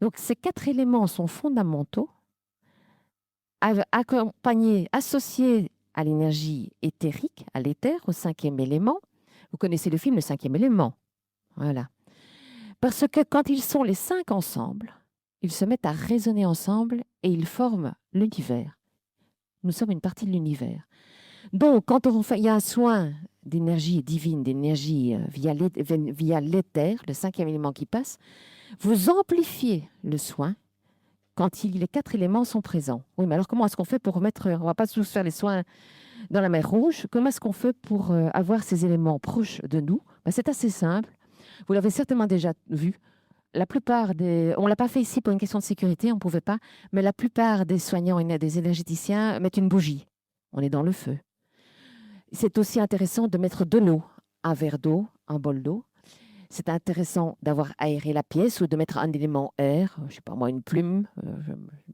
Donc ces 4 éléments sont fondamentaux, accompagnés, associés à l'énergie éthérique, à l'éther, au 5e élément. Vous connaissez le film Le 5e élément. Voilà. Parce que quand ils sont les 5 ensemble, ils se mettent à résonner ensemble et ils forment l'univers. Nous sommes une partie de l'univers. Donc, quand il y a un soin d'énergie divine, d'énergie via l'éther, le 5e élément qui passe, vous amplifiez le soin quand les 4 éléments sont présents. Oui, mais alors comment est-ce qu'on fait pour remettre, on ne va pas tous faire les soins dans la mer Rouge, comment est-ce qu'on fait pour avoir ces éléments proches de nous? C'est assez simple. Vous l'avez certainement déjà vu. On ne l'a pas fait ici pour une question de sécurité, on ne pouvait pas, mais la plupart des soignants et des énergéticiens mettent une bougie. On est dans le feu. C'est aussi intéressant de mettre de l'eau, un verre d'eau, un bol d'eau. C'est intéressant d'avoir aéré la pièce ou de mettre un élément air, je ne sais pas moi, une plume,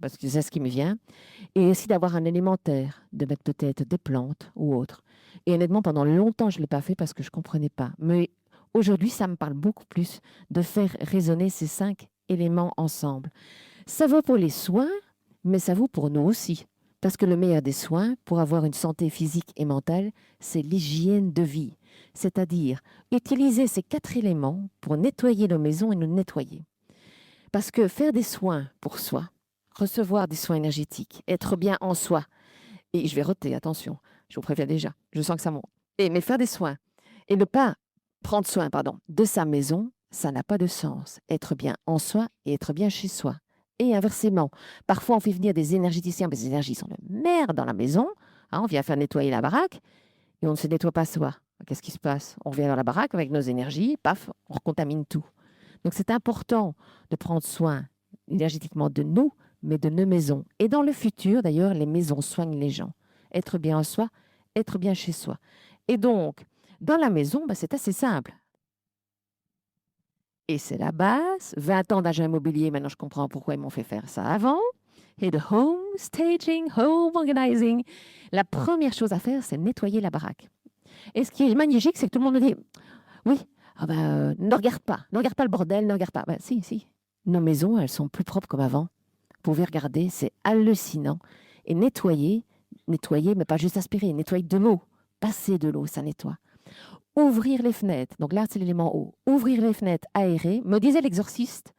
parce que c'est ce qui me vient. Et aussi d'avoir un élément terre, de mettre peut-être des plantes ou autre. Et honnêtement, pendant longtemps, je ne l'ai pas fait parce que je ne comprenais pas. Mais aujourd'hui, ça me parle beaucoup plus de faire résonner ces 5 éléments ensemble. Ça vaut pour les soins, mais ça vaut pour nous aussi. Parce que le meilleur des soins, pour avoir une santé physique et mentale, c'est l'hygiène de vie. C'est-à-dire utiliser ces 4 éléments pour nettoyer nos maisons et nous nettoyer. Parce que faire des soins pour soi, recevoir des soins énergétiques, être bien en soi, et je vais roter, attention, je vous préviens déjà, je sens que ça monte. Mais faire des soins et ne pas prendre soin de sa maison, ça n'a pas de sens. Être bien en soi et être bien chez soi. Et inversement, parfois on fait venir des énergéticiens, mais les énergies sont de merde dans la maison. Hein, on vient faire nettoyer la baraque et on ne se nettoie pas soi. Qu'est-ce qui se passe? On revient dans la baraque avec nos énergies, paf, on contamine tout. Donc c'est important de prendre soin énergétiquement de nous, mais de nos maisons. Et dans le futur, d'ailleurs, les maisons soignent les gens. Être bien en soi, être bien chez soi. Et donc, dans la maison, c'est assez simple. Et c'est la base. 20 ans d'agent immobilier, maintenant je comprends pourquoi ils m'ont fait faire ça avant. Et de home staging, home organizing. La première chose à faire, c'est nettoyer la baraque. Et ce qui est magnifique, c'est que tout le monde me dit, oui, ne regarde pas le bordel, ne regarde pas. Si. Nos maisons, elles sont plus propres comme avant. Vous pouvez regarder, c'est hallucinant. Et nettoyer, mais pas juste aspirer, nettoyer de l'eau. Passer de l'eau, ça nettoie. Ouvrir les fenêtres, donc là c'est l'élément eau. Ouvrir les fenêtres, aérer. Me disait l'exorciste,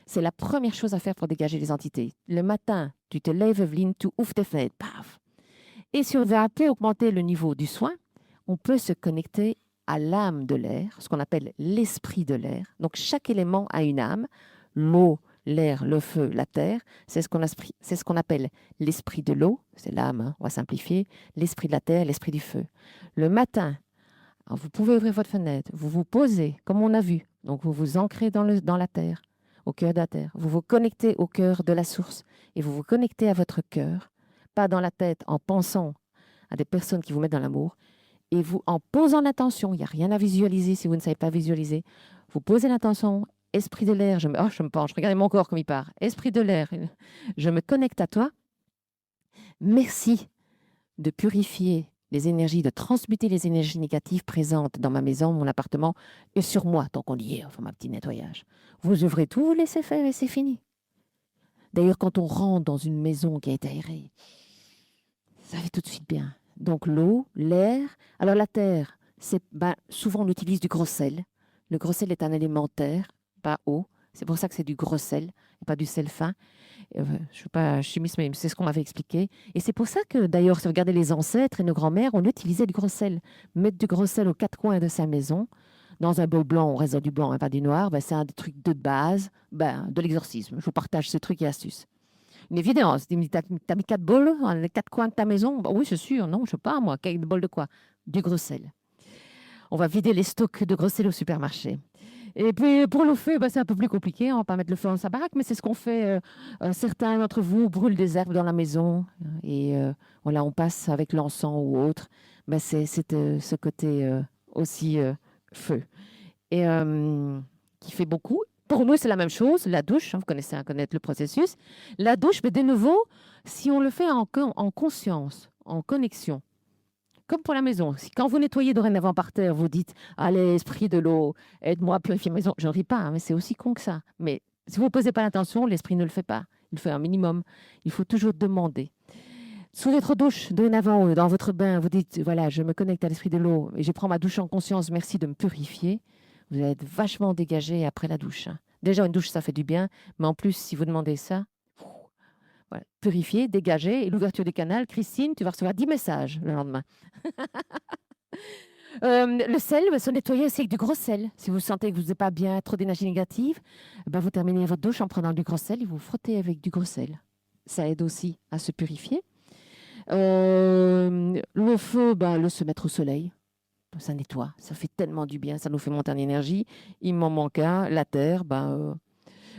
c'est la première chose à faire pour dégager les entités. Le matin, tu te lèves, Evelyne, tu ouvres tes fenêtres, paf. Et si on veut un peu augmenter le niveau du soin, on peut se connecter à l'âme de l'air, ce qu'on appelle l'esprit de l'air. Donc chaque élément a une âme. L'eau, l'air, le feu, la terre, c'est ce qu'on appelle l'esprit de l'eau, c'est l'âme, hein, on va simplifier, l'esprit de la terre, l'esprit du feu. Le matin, vous pouvez ouvrir votre fenêtre, vous vous posez, comme on a vu, donc vous vous ancrez dans la terre, au cœur de la terre, vous vous connectez au cœur de la source et vous vous connectez à votre cœur, pas dans la tête en pensant à des personnes qui vous mettent dans l'amour, et vous, en posant l'intention, il n'y a rien à visualiser si vous ne savez pas visualiser, Vous posez l'intention, esprit de l'air, je me penche, regardez mon corps comme il part. Esprit de l'air, je me connecte à toi. Merci de purifier les énergies, de transmuter les énergies négatives présentes dans ma maison, mon appartement et sur moi, tant qu'on y est, enfin ma petit nettoyage. Vous ouvrez tout, vous laissez faire et c'est fini. D'ailleurs, quand on rentre dans une maison qui a été aérée, ça fait tout de suite bien. Donc l'eau, l'air, alors la terre, souvent on utilise du gros sel. Le gros sel est un élément terre, pas eau. C'est pour ça que c'est du gros sel et pas du sel fin. Je ne suis pas chimiste, mais c'est ce qu'on m'avait expliqué. Et c'est pour ça que, d'ailleurs, si vous regardez les ancêtres et nos grands-mères, on utilisait du gros sel. Mettre du gros sel aux quatre coins de sa maison, dans un bol blanc, on reste dans du blanc et pas du noir, c'est un des trucs de base de l'exorcisme. Je vous partage ce truc et astuce. Une évidence. Tu as mis 4 bols dans les 4 coins de ta maison? Oui, c'est sûr. Non, je ne sais pas, moi. 4 bols de quoi? Du gros sel. On va vider les stocks de gros sel au supermarché. Et puis, pour le feu, c'est un peu plus compliqué. On ne va pas mettre le feu dans sa baraque, mais c'est ce qu'on fait. Certains d'entre vous brûlent des herbes dans la maison. Et voilà, on passe avec l'encens ou autre. C'est ce côté aussi feu. Et qui fait beaucoup. Pour nous, c'est la même chose. La douche, vous connaissez connaître le processus. La douche, mais de nouveau, si on le fait en conscience, en connexion, comme pour la maison. Si quand vous nettoyez dorénavant par terre, vous dites « Allez, esprit de l'eau, aide-moi à purifier ma maison », je ne ris pas, mais c'est aussi con que ça. Mais si vous ne posez pas l'intention, l'esprit ne le fait pas. Il fait un minimum. Il faut toujours demander. Sous votre douche, dorénavant, dans votre bain, vous dites « Voilà, je me connecte à l'esprit de l'eau et je prends ma douche en conscience, merci de me purifier ». Vous allez être vachement dégagé après la douche. Déjà, une douche, ça fait du bien, mais en plus, si vous demandez ça, voilà, purifier, dégager, et l'ouverture du canal, Christine, tu vas recevoir 10 messages le lendemain. Le sel, se nettoyer aussi avec du gros sel. Si vous sentez que vous n'êtes pas bien, trop d'énergie négative, vous terminez votre douche en prenant du gros sel et vous frottez avec du gros sel. Ça aide aussi à se purifier. Le feu, le se mettre au soleil. Ça nettoie, ça fait tellement du bien, ça nous fait monter en énergie. Il m'en manque un, la terre,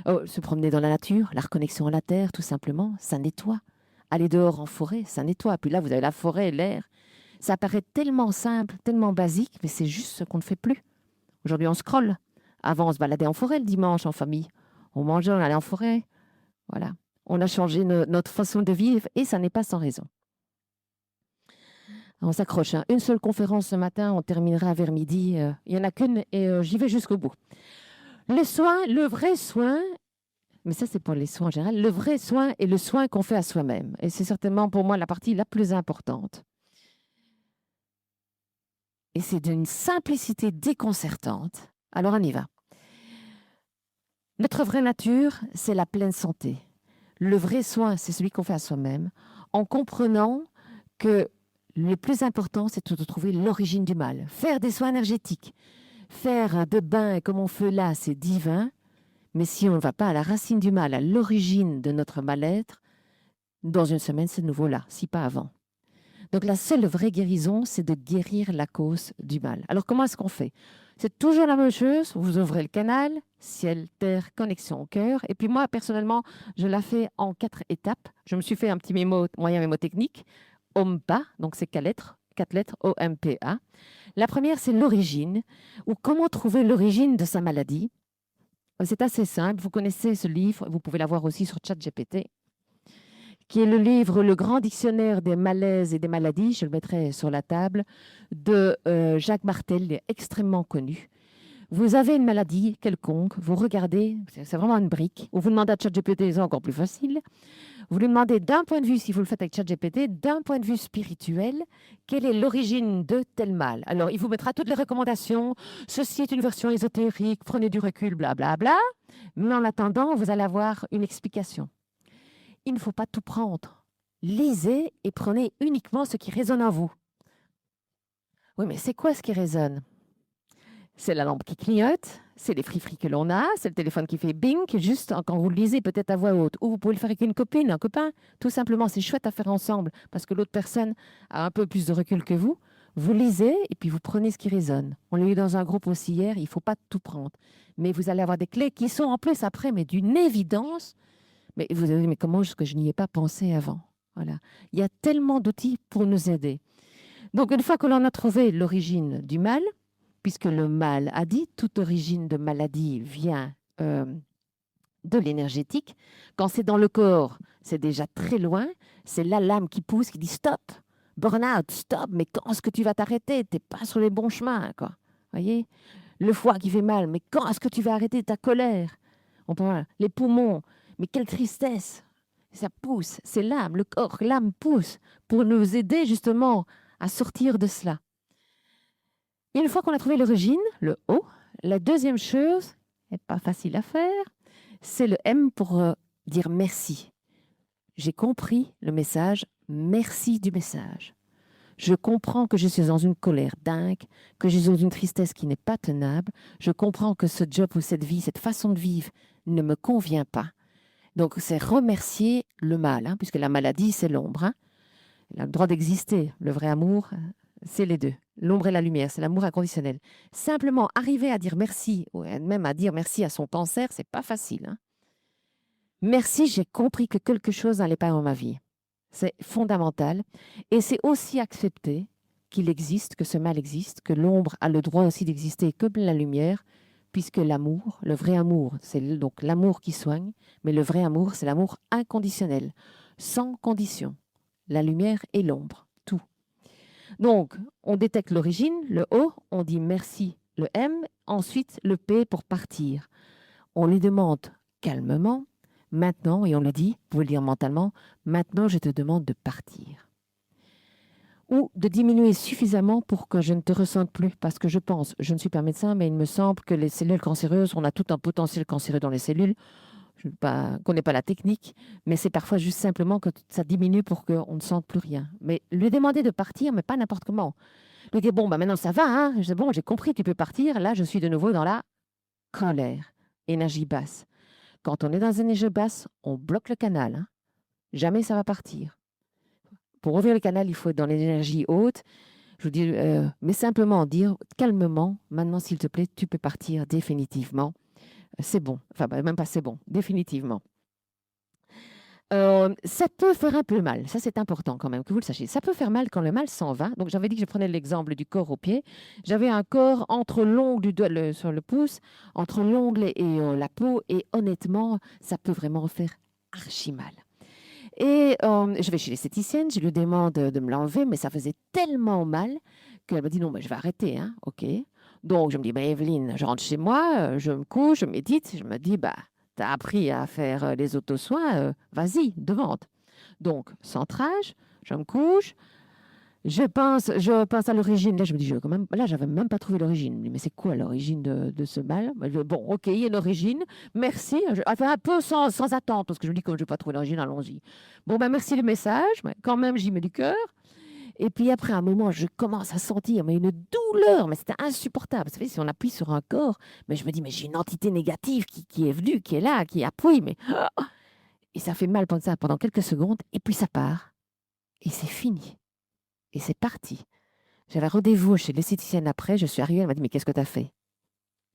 se promener dans la nature, la reconnexion à la terre, tout simplement, ça nettoie. Aller dehors en forêt, ça nettoie. Puis là, vous avez la forêt, l'air. Ça paraît tellement simple, tellement basique, mais c'est juste ce qu'on ne fait plus. Aujourd'hui, on scrolle. Avant, on se baladait en forêt le dimanche en famille. On mangeait, on allait en forêt. Voilà. On a changé notre façon de vivre et ça n'est pas sans raison. On s'accroche. Une seule conférence ce matin, on terminera vers midi. Il n'y en a qu'une et j'y vais jusqu'au bout. Les soins, le vrai soin, mais ça c'est pour les soins en général, le vrai soin est le soin qu'on fait à soi-même. Et c'est certainement pour moi la partie la plus importante. Et c'est d'une simplicité déconcertante. Alors on y va. Notre vraie nature, c'est la pleine santé. Le vrai soin, c'est celui qu'on fait à soi-même, en comprenant que le plus important, c'est de trouver l'origine du mal. Faire des soins énergétiques, faire de bains comme on fait là, c'est divin. Mais si on ne va pas à la racine du mal, à l'origine de notre mal-être, dans une semaine, c'est de nouveau là, si pas avant. Donc la seule vraie guérison, c'est de guérir la cause du mal. Alors comment est-ce qu'on fait? C'est toujours la même chose, vous ouvrez le canal, ciel, terre, connexion au cœur. Et puis moi, personnellement, je la fais en 4 étapes. Je me suis fait un petit moyen mémotechnique. OMPA, donc c'est 4 lettres, OMPA. La première, c'est l'origine, ou comment trouver l'origine de sa maladie. C'est assez simple, vous connaissez ce livre, vous pouvez l'avoir aussi sur ChatGPT, qui est le livre Le Grand Dictionnaire des malaises et des maladies, je le mettrai sur la table, de Jacques Martel, il est extrêmement connu. Vous avez une maladie quelconque, vous regardez, c'est vraiment une brique, ou vous demandez à ChatGPT, c'est encore plus facile. Vous lui demandez d'un point de vue, si vous le faites avec ChatGPT, d'un point de vue spirituel, quelle est l'origine de tel mal. Alors, il vous mettra toutes les recommandations. Ceci est une version ésotérique, prenez du recul, blablabla. Bla, bla. Mais en attendant, vous allez avoir une explication. Il ne faut pas tout prendre. Lisez et prenez uniquement ce qui résonne en vous. Oui, mais c'est quoi ce qui résonne? C'est la lampe qui clignote, c'est les frifris que l'on a, c'est le téléphone qui fait bing, juste quand vous le lisez peut-être à voix haute. Ou vous pouvez le faire avec une copine, un copain. Tout simplement, c'est chouette à faire ensemble parce que l'autre personne a un peu plus de recul que vous. Vous lisez et puis vous prenez ce qui résonne. On l'a eu dans un groupe aussi hier, il ne faut pas tout prendre. Mais vous allez avoir des clés qui sont en plus après, mais d'une évidence. Mais vous allez dire, mais comment est-ce que je n'y ai pas pensé avant? Voilà. Il y a tellement d'outils pour nous aider. Donc, une fois que l'on a trouvé l'origine du mal, puisque le mal a dit, toute origine de maladie vient de l'énergétique. Quand c'est dans le corps, c'est déjà très loin. C'est là l'âme qui pousse, qui dit stop, burn-out, stop, mais quand est-ce que tu vas t'arrêter? Tu n'es pas sur les bons chemins, quoi. Voyez? Le foie qui fait mal, mais quand est-ce que tu vas arrêter ta colère? On parle, les poumons, mais quelle tristesse! Ça pousse, c'est l'âme, le corps, l'âme pousse pour nous aider justement à sortir de cela. Et une fois qu'on a trouvé l'origine, le O, la deuxième chose, n'est pas facile à faire, c'est le M pour dire merci. J'ai compris le message, merci du message. Je comprends que je suis dans une colère dingue, que je suis dans une tristesse qui n'est pas tenable. Je comprends que ce job ou cette vie, cette façon de vivre ne me convient pas. Donc, c'est remercier le mal, hein, puisque la maladie, c'est l'ombre. Hein. Il a le droit d'exister. Le vrai amour, c'est les deux. L'ombre et la lumière, c'est l'amour inconditionnel. Simplement, arriver à dire merci, ou même à dire merci à son cancer, c'est pas facile. Hein. Merci, j'ai compris que quelque chose n'allait pas dans ma vie. C'est fondamental. Et c'est aussi accepter qu'il existe, que ce mal existe, que l'ombre a le droit aussi d'exister comme la lumière, puisque l'amour, le vrai amour, c'est donc l'amour qui soigne, mais le vrai amour, c'est l'amour inconditionnel, sans condition. La lumière et l'ombre, tout. Donc, on détecte l'origine, le O, on dit merci, le M, ensuite le P pour partir. On lui demande calmement, maintenant, et on le dit, vous pouvez le dire mentalement, maintenant je te demande de partir. Ou de diminuer suffisamment pour que je ne te ressente plus. Parce que je pense, je ne suis pas médecin, mais il me semble que les cellules cancéreuses, on a tout un potentiel cancéreux dans les cellules. Je ne connais pas la technique, mais c'est parfois juste simplement que ça diminue pour qu'on ne sente plus rien. Mais lui demander de partir, mais pas n'importe comment. Lui dire, bon, bah maintenant ça va, hein. Je dis, bon, j'ai compris, tu peux partir. Là, je suis de nouveau dans la colère, énergie basse. Quand on est dans une énergie basse, on bloque le canal. Hein. Jamais ça va partir. Pour ouvrir le canal, il faut être dans l'énergie haute. Je vous dis, mais simplement dire calmement, maintenant s'il te plaît, tu peux partir définitivement. C'est bon. Enfin, même pas c'est bon, définitivement. Ça peut faire un peu mal. Ça, c'est important quand même que vous le sachiez. Ça peut faire mal quand le mal s'en va. Donc, j'avais dit que je prenais l'exemple du corps au pied. J'avais un corps entre l'ongle du doigt sur le pouce, entre l'ongle et la peau. Et honnêtement, ça peut vraiment faire archi mal. Et je vais chez l'esthéticienne, je lui demande de me l'enlever, mais ça faisait tellement mal qu'elle m'a dit non, mais je vais arrêter, hein, ok. Donc je me dis, bah, Evelyne, je rentre chez moi, je me couche, je médite, je me dis, bah, tu as appris à faire les autosoins, vas-y, devant. Donc, centrage, je me couche, je pense à l'origine. Là, je me dis, là, j'avais même pas trouvé l'origine. Je me dis, mais c'est quoi l'origine de ce mal? Bon, ok, il y a une origine. Merci. Enfin, un peu sans attente, parce que je me dis, comme je n'ai pas trouvé l'origine, allons-y. Bon, ben, merci le message. Mais quand même, j'y mets du cœur. Et puis après, à un moment, je commence à sentir mais une douleur, mais c'était insupportable. Vous savez, si on appuie sur un corps, mais je me dis, mais j'ai une entité négative qui est venue, qui est là, qui appuie, mais... Et ça fait mal pendant ça pendant quelques secondes, et puis ça part. Et c'est fini. Et c'est parti. J'avais rendez-vous chez l'esthéticienne après, je suis arrivée, elle m'a dit, mais qu'est-ce que tu as fait?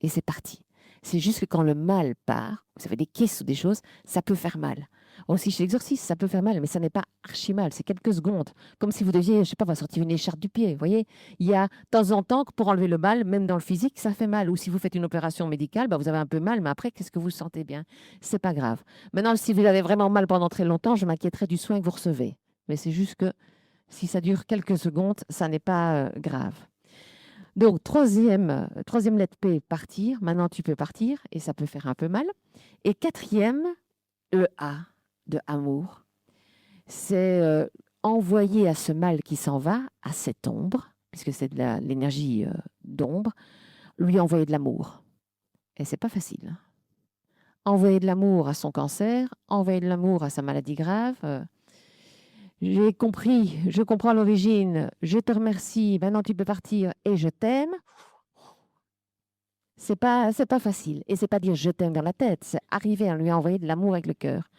Et c'est parti. C'est juste que quand le mal part, vous savez, des caisses ou des choses, ça peut faire mal. Aussi, chez l'exorciste, ça peut faire mal, mais ça n'est pas archi mal, c'est quelques secondes. Comme si vous deviez, je ne sais pas, sortir une écharpe du pied, vous voyez. Il y a de temps en temps, pour enlever le mal, même dans le physique, ça fait mal. Ou si vous faites une opération médicale, bah, vous avez un peu mal, mais après, qu'est-ce que vous sentez bien? C'est pas grave. Maintenant, si vous avez vraiment mal pendant très longtemps, je m'inquiéterais du soin que vous recevez. Mais c'est juste que si ça dure quelques secondes, ça n'est pas grave. Donc, troisième lettre P, partir. Maintenant, tu peux partir et ça peut faire un peu mal. Et quatrième, EA, de amour. C'est envoyer à ce mal qui s'en va, à cette ombre, puisque c'est de l'énergie d'ombre, lui envoyer de l'amour. Et c'est pas facile. Hein. Envoyer de l'amour à son cancer, envoyer de l'amour à sa maladie grave. J'ai compris, je comprends l'origine, je te remercie, maintenant tu peux partir et je t'aime. C'est pas facile. Et c'est pas dire je t'aime dans la tête, c'est arriver à lui envoyer de l'amour avec le cœur.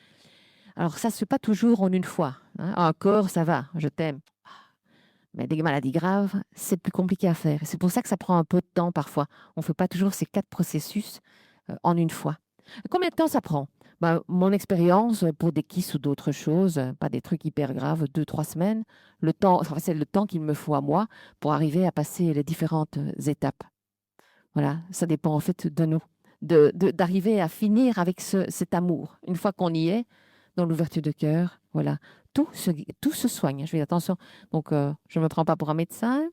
Alors ça se fait pas toujours en une fois. Hein. Un corps, ça va, je t'aime. Mais des maladies graves, c'est plus compliqué à faire. C'est pour ça que ça prend un peu de temps parfois. On ne fait pas toujours ces 4 processus en une fois. Combien de temps ça prend? Mon expérience pour des kystes ou d'autres choses, pas des trucs hyper graves, 2-3 semaines, c'est le temps qu'il me faut à moi pour arriver à passer les différentes étapes. Voilà, ça dépend en fait de nous, d'arriver à finir avec cet amour. Une fois qu'on y est, dans l'ouverture de cœur, voilà, tout se soigne. Je fais attention. Donc, je ne me prends pas pour un médecin,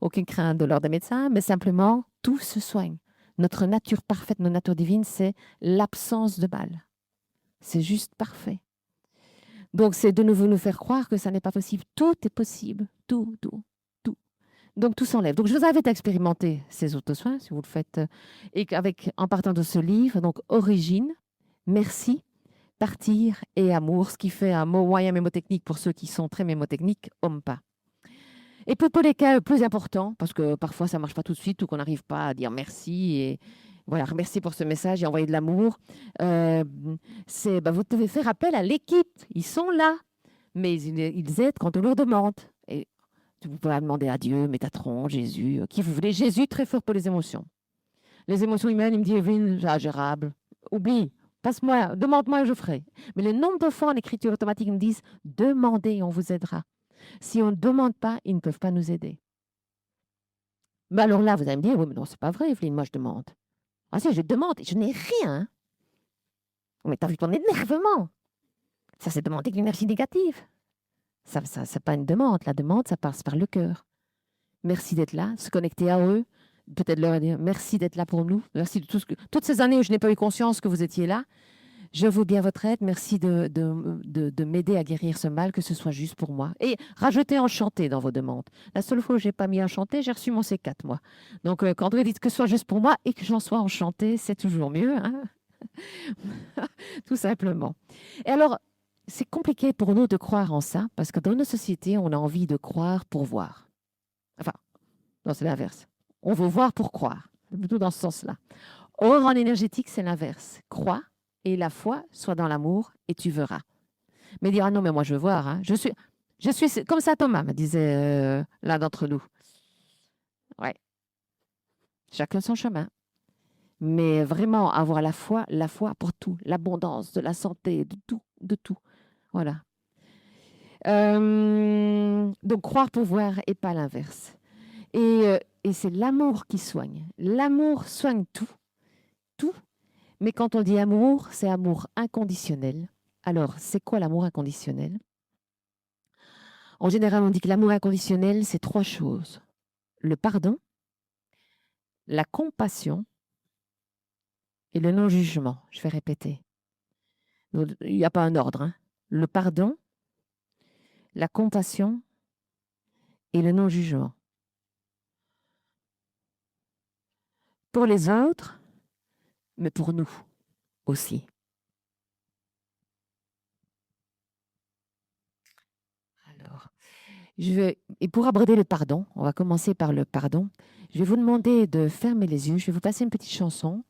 aucune crainte de l'ordre des médecins, mais simplement, tout se soigne. Notre nature parfaite, notre nature divine, c'est l'absence de mal. C'est juste parfait. Donc, c'est de nouveau nous faire croire que ça n'est pas possible. Tout est possible. Tout, tout, tout. Donc, tout s'enlève. Donc, je vous invite à expérimenter ces autosoins, si vous le faites, et en partant de ce livre, donc Origine, merci, partir et amour, ce qui fait un mot moyen mémotechnique pour ceux qui sont très mémotechniques, homme pas. Et pour les cas plus importants, parce que parfois ça ne marche pas tout de suite ou qu'on n'arrive pas à dire merci et voilà, remercier pour ce message et envoyer de l'amour, vous devez faire appel à l'équipe. Ils sont là, mais ils aident quand on leur demande. Et vous pouvez demander à Dieu, Métatron, Jésus, qui vous voulez. Jésus, très fort pour les émotions. Les émotions humaines, il me dit, Evelyne, c'est ingérable. Oublie, passe-moi, demande-moi et je ferai. Mais le nombre de fois en écriture automatique, ils me disent, demandez et on vous aidera. Si on ne demande pas, ils ne peuvent pas nous aider. Mais alors là, vous allez me dire, oui, mais non, c'est pas vrai, Evelyne, moi je demande. Ah si, je demande, je n'ai rien. Mais t'as vu ton énervement. Ça, c'est demander de l'énergie négative. Ça, c'est pas une demande. La demande, ça passe par le cœur. Merci d'être là, se connecter à eux, peut-être leur dire merci d'être là pour nous. Merci de toutes ces années où je n'ai pas eu conscience que vous étiez là. Je veux bien votre aide. Merci de m'aider à guérir ce mal, que ce soit juste pour moi. Et rajoutez enchanté dans vos demandes. La seule fois où je n'ai pas mis enchanté, j'ai reçu mon C4, moi. Donc, quand vous dites que ce soit juste pour moi et que j'en sois enchanté, c'est toujours mieux. Hein. Tout simplement. Et alors, c'est compliqué pour nous de croire en ça, parce que dans nos sociétés, on a envie de croire pour voir. Enfin, non, c'est l'inverse. On veut voir pour croire. Plutôt dans ce sens-là. Or, en énergétique, c'est l'inverse. Crois et la foi soit dans l'amour et tu verras. Mais dire, ah non, mais moi je veux voir. Hein. Je suis comme ça, Thomas, me disait l'un d'entre nous. Ouais. Chacun son chemin. Mais vraiment avoir la foi pour tout, l'abondance, de la santé, de tout, de tout. Voilà. Donc, croire pour voir et pas l'inverse. Et c'est l'amour qui soigne. L'amour soigne tout, tout. Mais quand on dit amour, c'est amour inconditionnel. Alors, c'est quoi l'amour inconditionnel? En général, on dit que l'amour inconditionnel, c'est 3 choses. Le pardon, la compassion et le non-jugement. Je vais répéter. Donc, il n'y a pas un ordre. Hein. Le pardon, la compassion et le non-jugement. Pour les autres, mais pour nous aussi. Alors, et pour aborder le pardon, on va commencer par le pardon. Je vais vous demander de fermer les yeux. Je vais vous passer une petite chanson.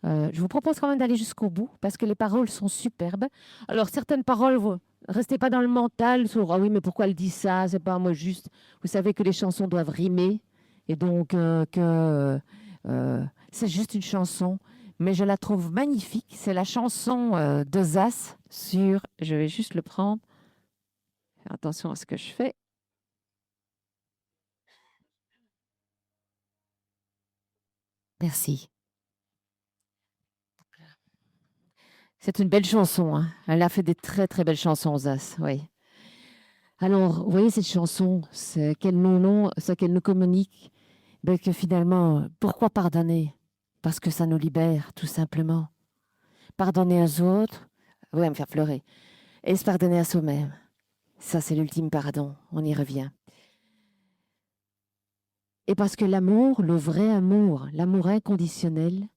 Je vous propose quand même d'aller jusqu'au bout parce que les paroles sont superbes. Alors, certaines paroles, vous restez pas dans le mental sur ah oui, mais pourquoi elle dit ça? C'est pas moi juste. Vous savez que les chansons doivent rimer et donc c'est juste une chanson, mais je la trouve magnifique. C'est la chanson de Zas sur. Je vais juste le prendre. Attention à ce que je fais. Merci. C'est une belle chanson. Hein. Elle a fait des très très belles chansons, Zas. Oui. Alors, vous voyez cette chanson, ce qu'elle nous communique, ben que finalement, pourquoi pardonner? Parce que ça nous libère, tout simplement. Pardonner aux autres, ouais, me faire pleurer. Et se pardonner à soi-même. Ça, c'est l'ultime pardon. On y revient. Et parce que l'amour, le vrai amour, l'amour inconditionnel,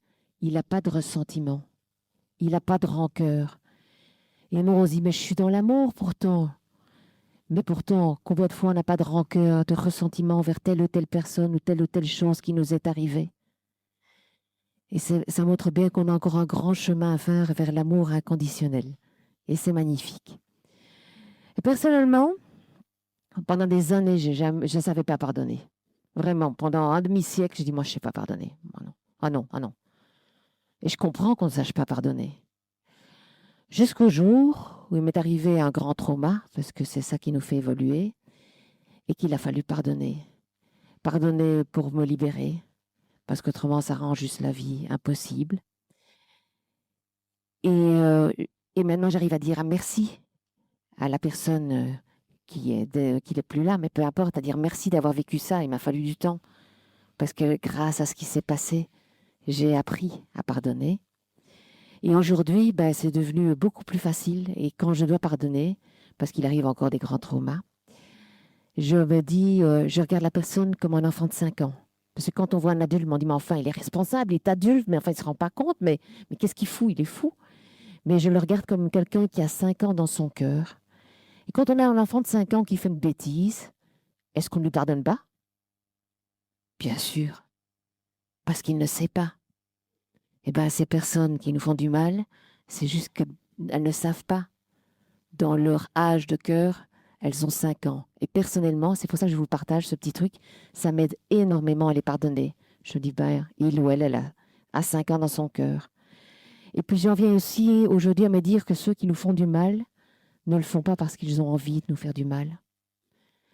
il n'a pas de ressentiment. Il n'a pas de rancœur. Et nous, on se dit, mais je suis dans l'amour pourtant. Mais pourtant, combien de fois on n'a pas de rancœur, de ressentiment envers telle ou telle personne ou telle chose qui nous est arrivée. Et ça montre bien qu'on a encore un grand chemin à faire vers l'amour inconditionnel. Et c'est magnifique. Et personnellement, pendant des années, je ne savais pas pardonner. Vraiment, pendant un demi-siècle, j'ai dit, moi, je ne sais pas pardonner. Ah non, ah non, ah non. Et je comprends qu'on ne sache pas pardonner. Jusqu'au jour où il m'est arrivé un grand trauma, parce que c'est ça qui nous fait évoluer, et qu'il a fallu pardonner. Pardonner pour me libérer, parce qu'autrement, ça rend juste la vie impossible. Et maintenant, j'arrive à dire un merci à la personne qui n'est plus là, mais peu importe, à dire merci d'avoir vécu ça. Il m'a fallu du temps, parce que grâce à ce qui s'est passé, j'ai appris à pardonner. Et aujourd'hui, ben, c'est devenu beaucoup plus facile. Et quand je dois pardonner, parce qu'il arrive encore des grands traumas, je me dis, je regarde la personne comme un enfant de 5 ans. Parce que quand on voit un adulte, on dit, mais enfin, il est responsable, il est adulte, mais enfin, il ne se rend pas compte, mais qu'est-ce qu'il fout? Il est fou. Mais je le regarde comme quelqu'un qui a 5 ans dans son cœur. Et quand on a un enfant de 5 ans qui fait une bêtise, est-ce qu'on ne lui pardonne pas? Bien sûr, parce qu'il ne sait pas. Eh bien, ces personnes qui nous font du mal, c'est juste qu'elles ne savent pas. Dans leur âge de cœur, elles ont 5 ans. Et personnellement, c'est pour ça que je vous partage ce petit truc, ça m'aide énormément à les pardonner. Je dis, ben, il ou elle a 5 ans dans son cœur. Et puis j'en viens aussi aujourd'hui à me dire que ceux qui nous font du mal ne le font pas parce qu'ils ont envie de nous faire du mal.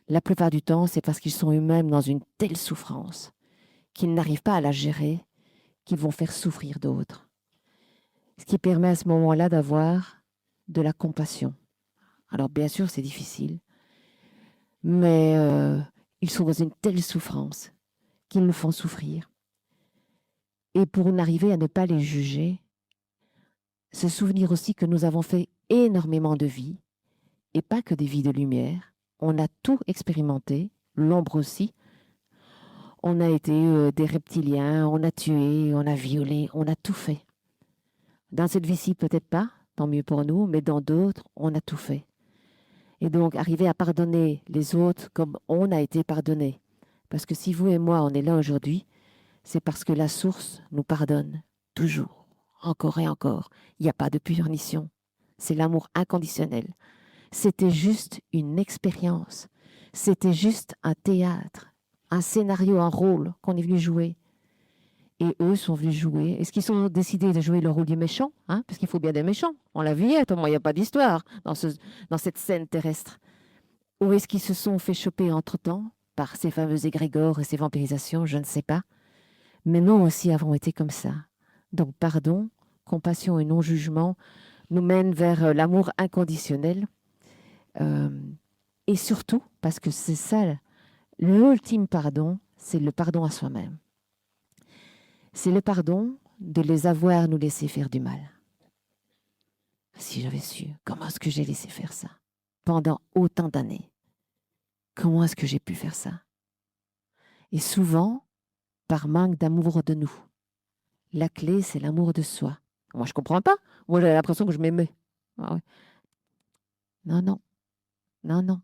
La plupart du temps, c'est parce qu'ils sont eux-mêmes dans une telle souffrance qu'ils n'arrivent pas à la gérer, qu'ils vont faire souffrir d'autres. Ce qui permet à ce moment-là d'avoir de la compassion. Alors bien sûr, c'est difficile, mais ils sont dans une telle souffrance qu'ils nous font souffrir. Et pour en arriver à ne pas les juger, se souvenir aussi que nous avons fait énormément de vies, et pas que des vies de lumière. On a tout expérimenté, l'ombre aussi. On a été des reptiliens, on a tué, on a violé, on a tout fait. Dans cette vie-ci, peut-être pas, tant mieux pour nous, mais dans d'autres, on a tout fait. Et donc, arriver à pardonner les autres comme on a été pardonné. Parce que si vous et moi, on est là aujourd'hui, c'est parce que la source nous pardonne, toujours, encore et encore. Il n'y a pas de punition. C'est l'amour inconditionnel. C'était juste une expérience. C'était juste un théâtre, un scénario, un rôle qu'on est venu jouer. Et eux sont venus jouer. Est-ce qu'ils ont décidé de jouer le rôle du méchant, hein? Parce qu'il faut bien des méchants. On l'a vu hier, il n'y a pas d'histoire dans cette scène terrestre. Ou est-ce qu'ils se sont fait choper entre-temps par ces fameux égrégores et ces vampirisations? Je ne sais pas. Mais nous aussi avons été comme ça. Donc pardon, compassion et non-jugement nous mènent vers l'amour inconditionnel. Et surtout, parce que c'est ça, l'ultime pardon, c'est le pardon à soi-même. C'est le pardon de les avoir nous laissé faire du mal. Si j'avais su, comment est-ce que j'ai laissé faire ça pendant autant d'années? Comment est-ce que j'ai pu faire ça? Et souvent, par manque d'amour de nous. La clé, c'est l'amour de soi. Moi, je ne comprends pas. Moi, j'ai l'impression que je m'aimais. Ah ouais. Non, non, non, non.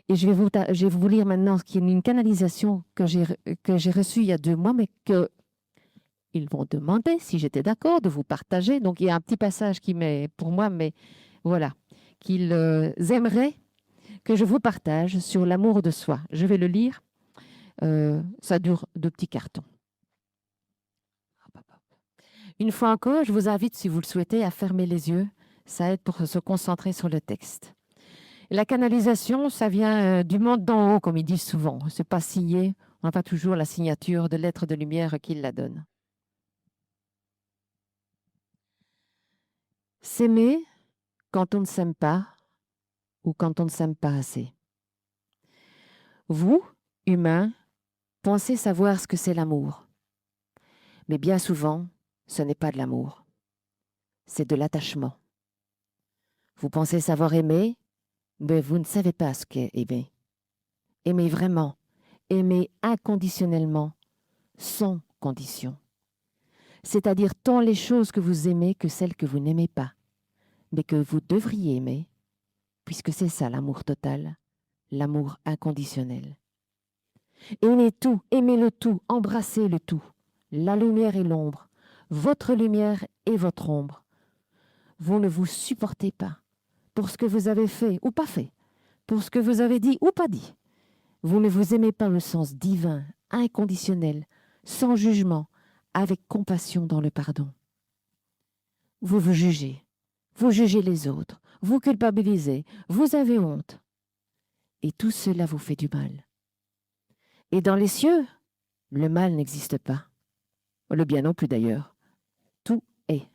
Et je vais vous lire maintenant ce qui est une canalisation que j'ai reçue il y a 2 mois, mais qu'ils m'ont demandé si j'étais d'accord de vous partager. Donc, il y a un petit passage qui m'est pour moi, mais voilà, qu'ils aimeraient que je vous partage sur l'amour de soi. Je vais le lire. Ça dure 2 petits cartons. Une fois encore, je vous invite, si vous le souhaitez, à fermer les yeux. Ça aide pour se concentrer sur le texte. La canalisation, ça vient du monde d'en haut, comme ils disent souvent. C'est pas signé. On n'a pas toujours la signature de l'être de lumière qui la donne. S'aimer quand on ne s'aime pas ou quand on ne s'aime pas assez. Vous, humains, pensez savoir ce que c'est l'amour. Mais bien souvent, ce n'est pas de l'amour. C'est de l'attachement. Vous pensez savoir aimer, mais vous ne savez pas ce qu'est aimer. Aimer vraiment, aimer inconditionnellement, sans condition. C'est-à-dire tant les choses que vous aimez que celles que vous n'aimez pas, mais que vous devriez aimer, puisque c'est ça l'amour total, l'amour inconditionnel. Aimez tout, aimez le tout, embrassez le tout, la lumière et l'ombre, votre lumière et votre ombre. Vous ne vous supportez pas pour ce que vous avez fait ou pas fait, pour ce que vous avez dit ou pas dit. Vous ne vous aimez pas au sens divin, inconditionnel, sans jugement, avec compassion dans le pardon. Vous vous jugez les autres, vous culpabilisez, vous avez honte. Et tout cela vous fait du mal. Et dans les cieux, Le mal n'existe pas. Le bien non plus d'ailleurs. Tout est.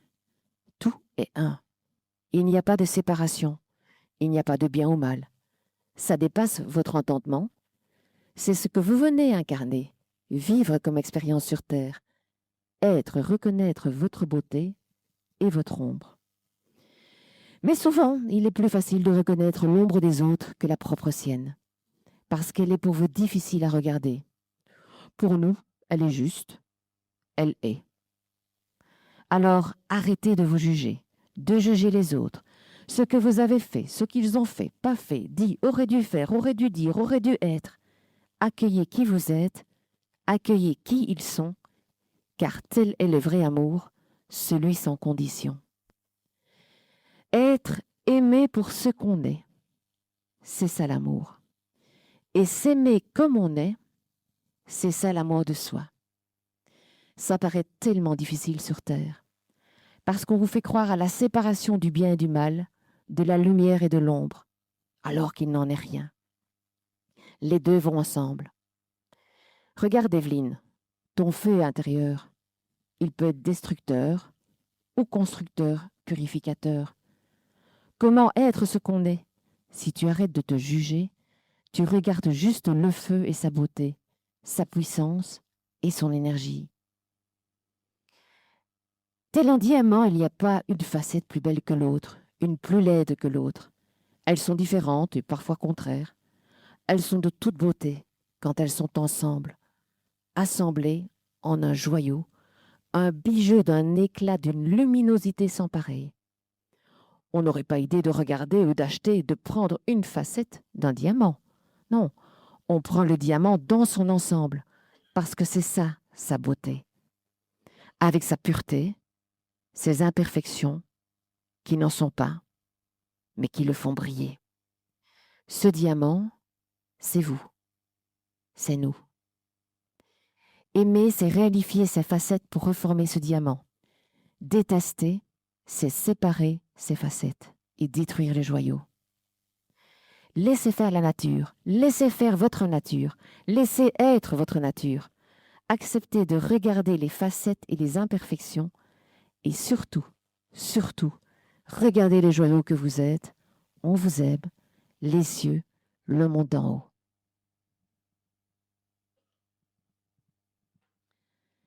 Tout est un. Il n'y a pas de séparation. Il n'y a pas de bien ou mal. Ça dépasse votre entendement. C'est ce que vous venez incarner, vivre comme expérience sur Terre, être, reconnaître votre beauté et votre ombre. Mais souvent, il est plus facile de reconnaître l'ombre des autres que la propre sienne, parce qu'elle est pour vous difficile à regarder. Pour nous, elle est juste, elle est. Alors, arrêtez de vous juger, de juger les autres, ce que vous avez fait, ce qu'ils ont fait, pas fait, dit, aurait dû faire, aurait dû dire, aurait dû être. Accueillez qui vous êtes, accueillez qui ils sont, car tel est le vrai amour, celui sans condition. Être aimé pour ce qu'on est, c'est ça l'amour. Et s'aimer comme on est, c'est ça l'amour de soi. Ça paraît tellement difficile sur Terre, parce qu'on vous fait croire à la séparation du bien et du mal, de la lumière et de l'ombre, alors qu'il n'en est rien. Les deux vont ensemble. Regarde Evelyne, ton feu intérieur, il peut être destructeur ou constructeur, purificateur. Comment être ce qu'on est? Si tu arrêtes de te juger, tu regardes juste le feu et sa beauté, sa puissance et son énergie. Tel un diamant, il n'y a pas une facette plus belle que l'autre, une plus laide que l'autre. Elles sont différentes et parfois contraires. Elles sont de toute beauté quand elles sont ensemble, assemblées en un joyau, un bijou d'un éclat, d'une luminosité sans pareille. On n'aurait pas idée de regarder ou d'acheter, de prendre une facette d'un diamant. Non, on prend le diamant dans son ensemble, parce que c'est ça, sa beauté. Avec sa pureté, ses imperfections, qui n'en sont pas, mais qui le font briller. Ce diamant, c'est vous, c'est nous. Aimer, c'est réalifier ses facettes pour reformer ce diamant. Détester, c'est séparer ses facettes et détruire les joyaux. Laissez faire la nature, laissez faire votre nature, laissez être votre nature. Acceptez de regarder les facettes et les imperfections et surtout, surtout, regardez les joyaux que vous êtes. On vous aime, les cieux, le monde d'en haut.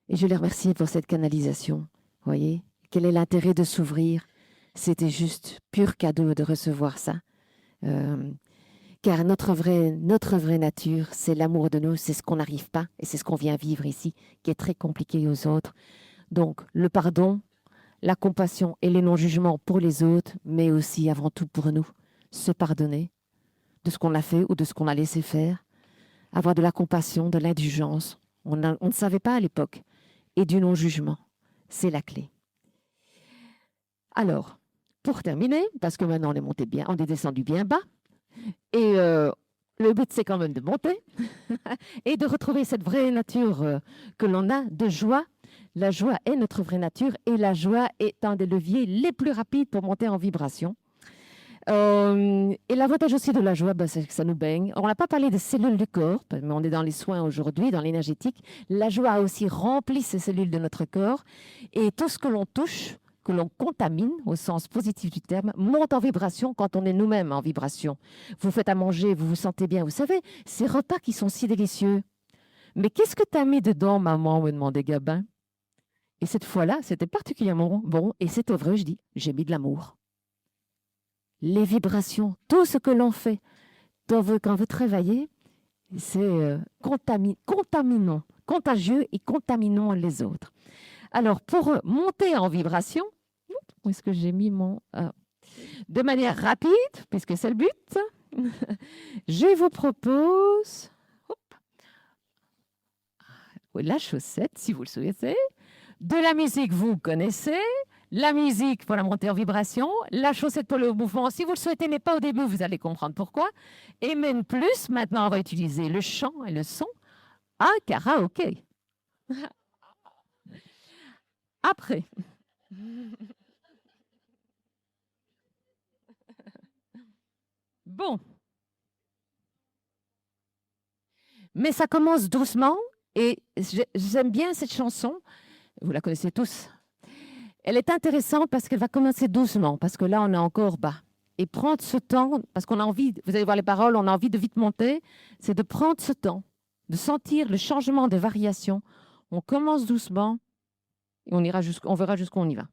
Et je les remercie pour cette canalisation. Voyez, quel est l'intérêt de s'ouvrir? C'était juste pur cadeau de recevoir ça. Car notre vraie nature, c'est l'amour de nous, c'est ce qu'on n'arrive pas et c'est ce qu'on vient vivre ici, qui est très compliqué aux autres. Donc, le pardon, la compassion et le non-jugement pour les autres, mais aussi avant tout pour nous. Se pardonner de ce qu'on a fait ou de ce qu'on a laissé faire. Avoir de la compassion, de l'indulgence. On ne savait pas à l'époque. Et du non-jugement. C'est la clé. Alors, pour terminer, parce que maintenant on est monté bien, on est descendu bien bas, et le but c'est quand même de monter et de retrouver cette vraie nature que l'on a de joie. La joie est notre vraie nature et la joie est un des leviers les plus rapides pour monter en vibration. Et l'avantage aussi de la joie, c'est que ça nous baigne. On n'a pas parlé des cellules du corps, mais on est dans les soins aujourd'hui, dans l'énergétique. La joie a aussi rempli ces cellules de notre corps. Et tout ce que l'on touche, que l'on contamine, au sens positif du terme, monte en vibration quand on est nous-mêmes en vibration. Vous faites à manger, vous vous sentez bien. Vous savez, ces repas qui sont si délicieux. Mais qu'est-ce que tu as mis dedans, maman, me demandait Gabin. Et cette fois-là, c'était particulièrement bon. Et c'était vrai, je dis, j'ai mis de l'amour. Les vibrations, tout ce que l'on fait, quand vous travaillez, c'est contaminant, contagieux et contaminant les autres. Alors, pour monter en vibration, où est-ce que j'ai mis mon... de manière rapide, puisque c'est le but, je vous propose la chaussette, si vous le souhaitez, de la musique, vous connaissez, la musique pour la montée en vibration, la chaussette pour le mouvement, si vous le souhaitez, mais pas au début, vous allez comprendre pourquoi. Et même plus, maintenant, on va utiliser le chant et le son à karaoké. Après. Bon. Mais ça commence doucement Et j'aime bien cette chanson, vous la connaissez tous. Elle est intéressante parce qu'elle va commencer doucement, parce que là, on est encore bas. Et prendre ce temps, parce qu'on a envie, vous allez voir les paroles, on a envie de vite monter, c'est de prendre ce temps, de sentir le changement des variations. On commence doucement et on verra jusqu'où on y va.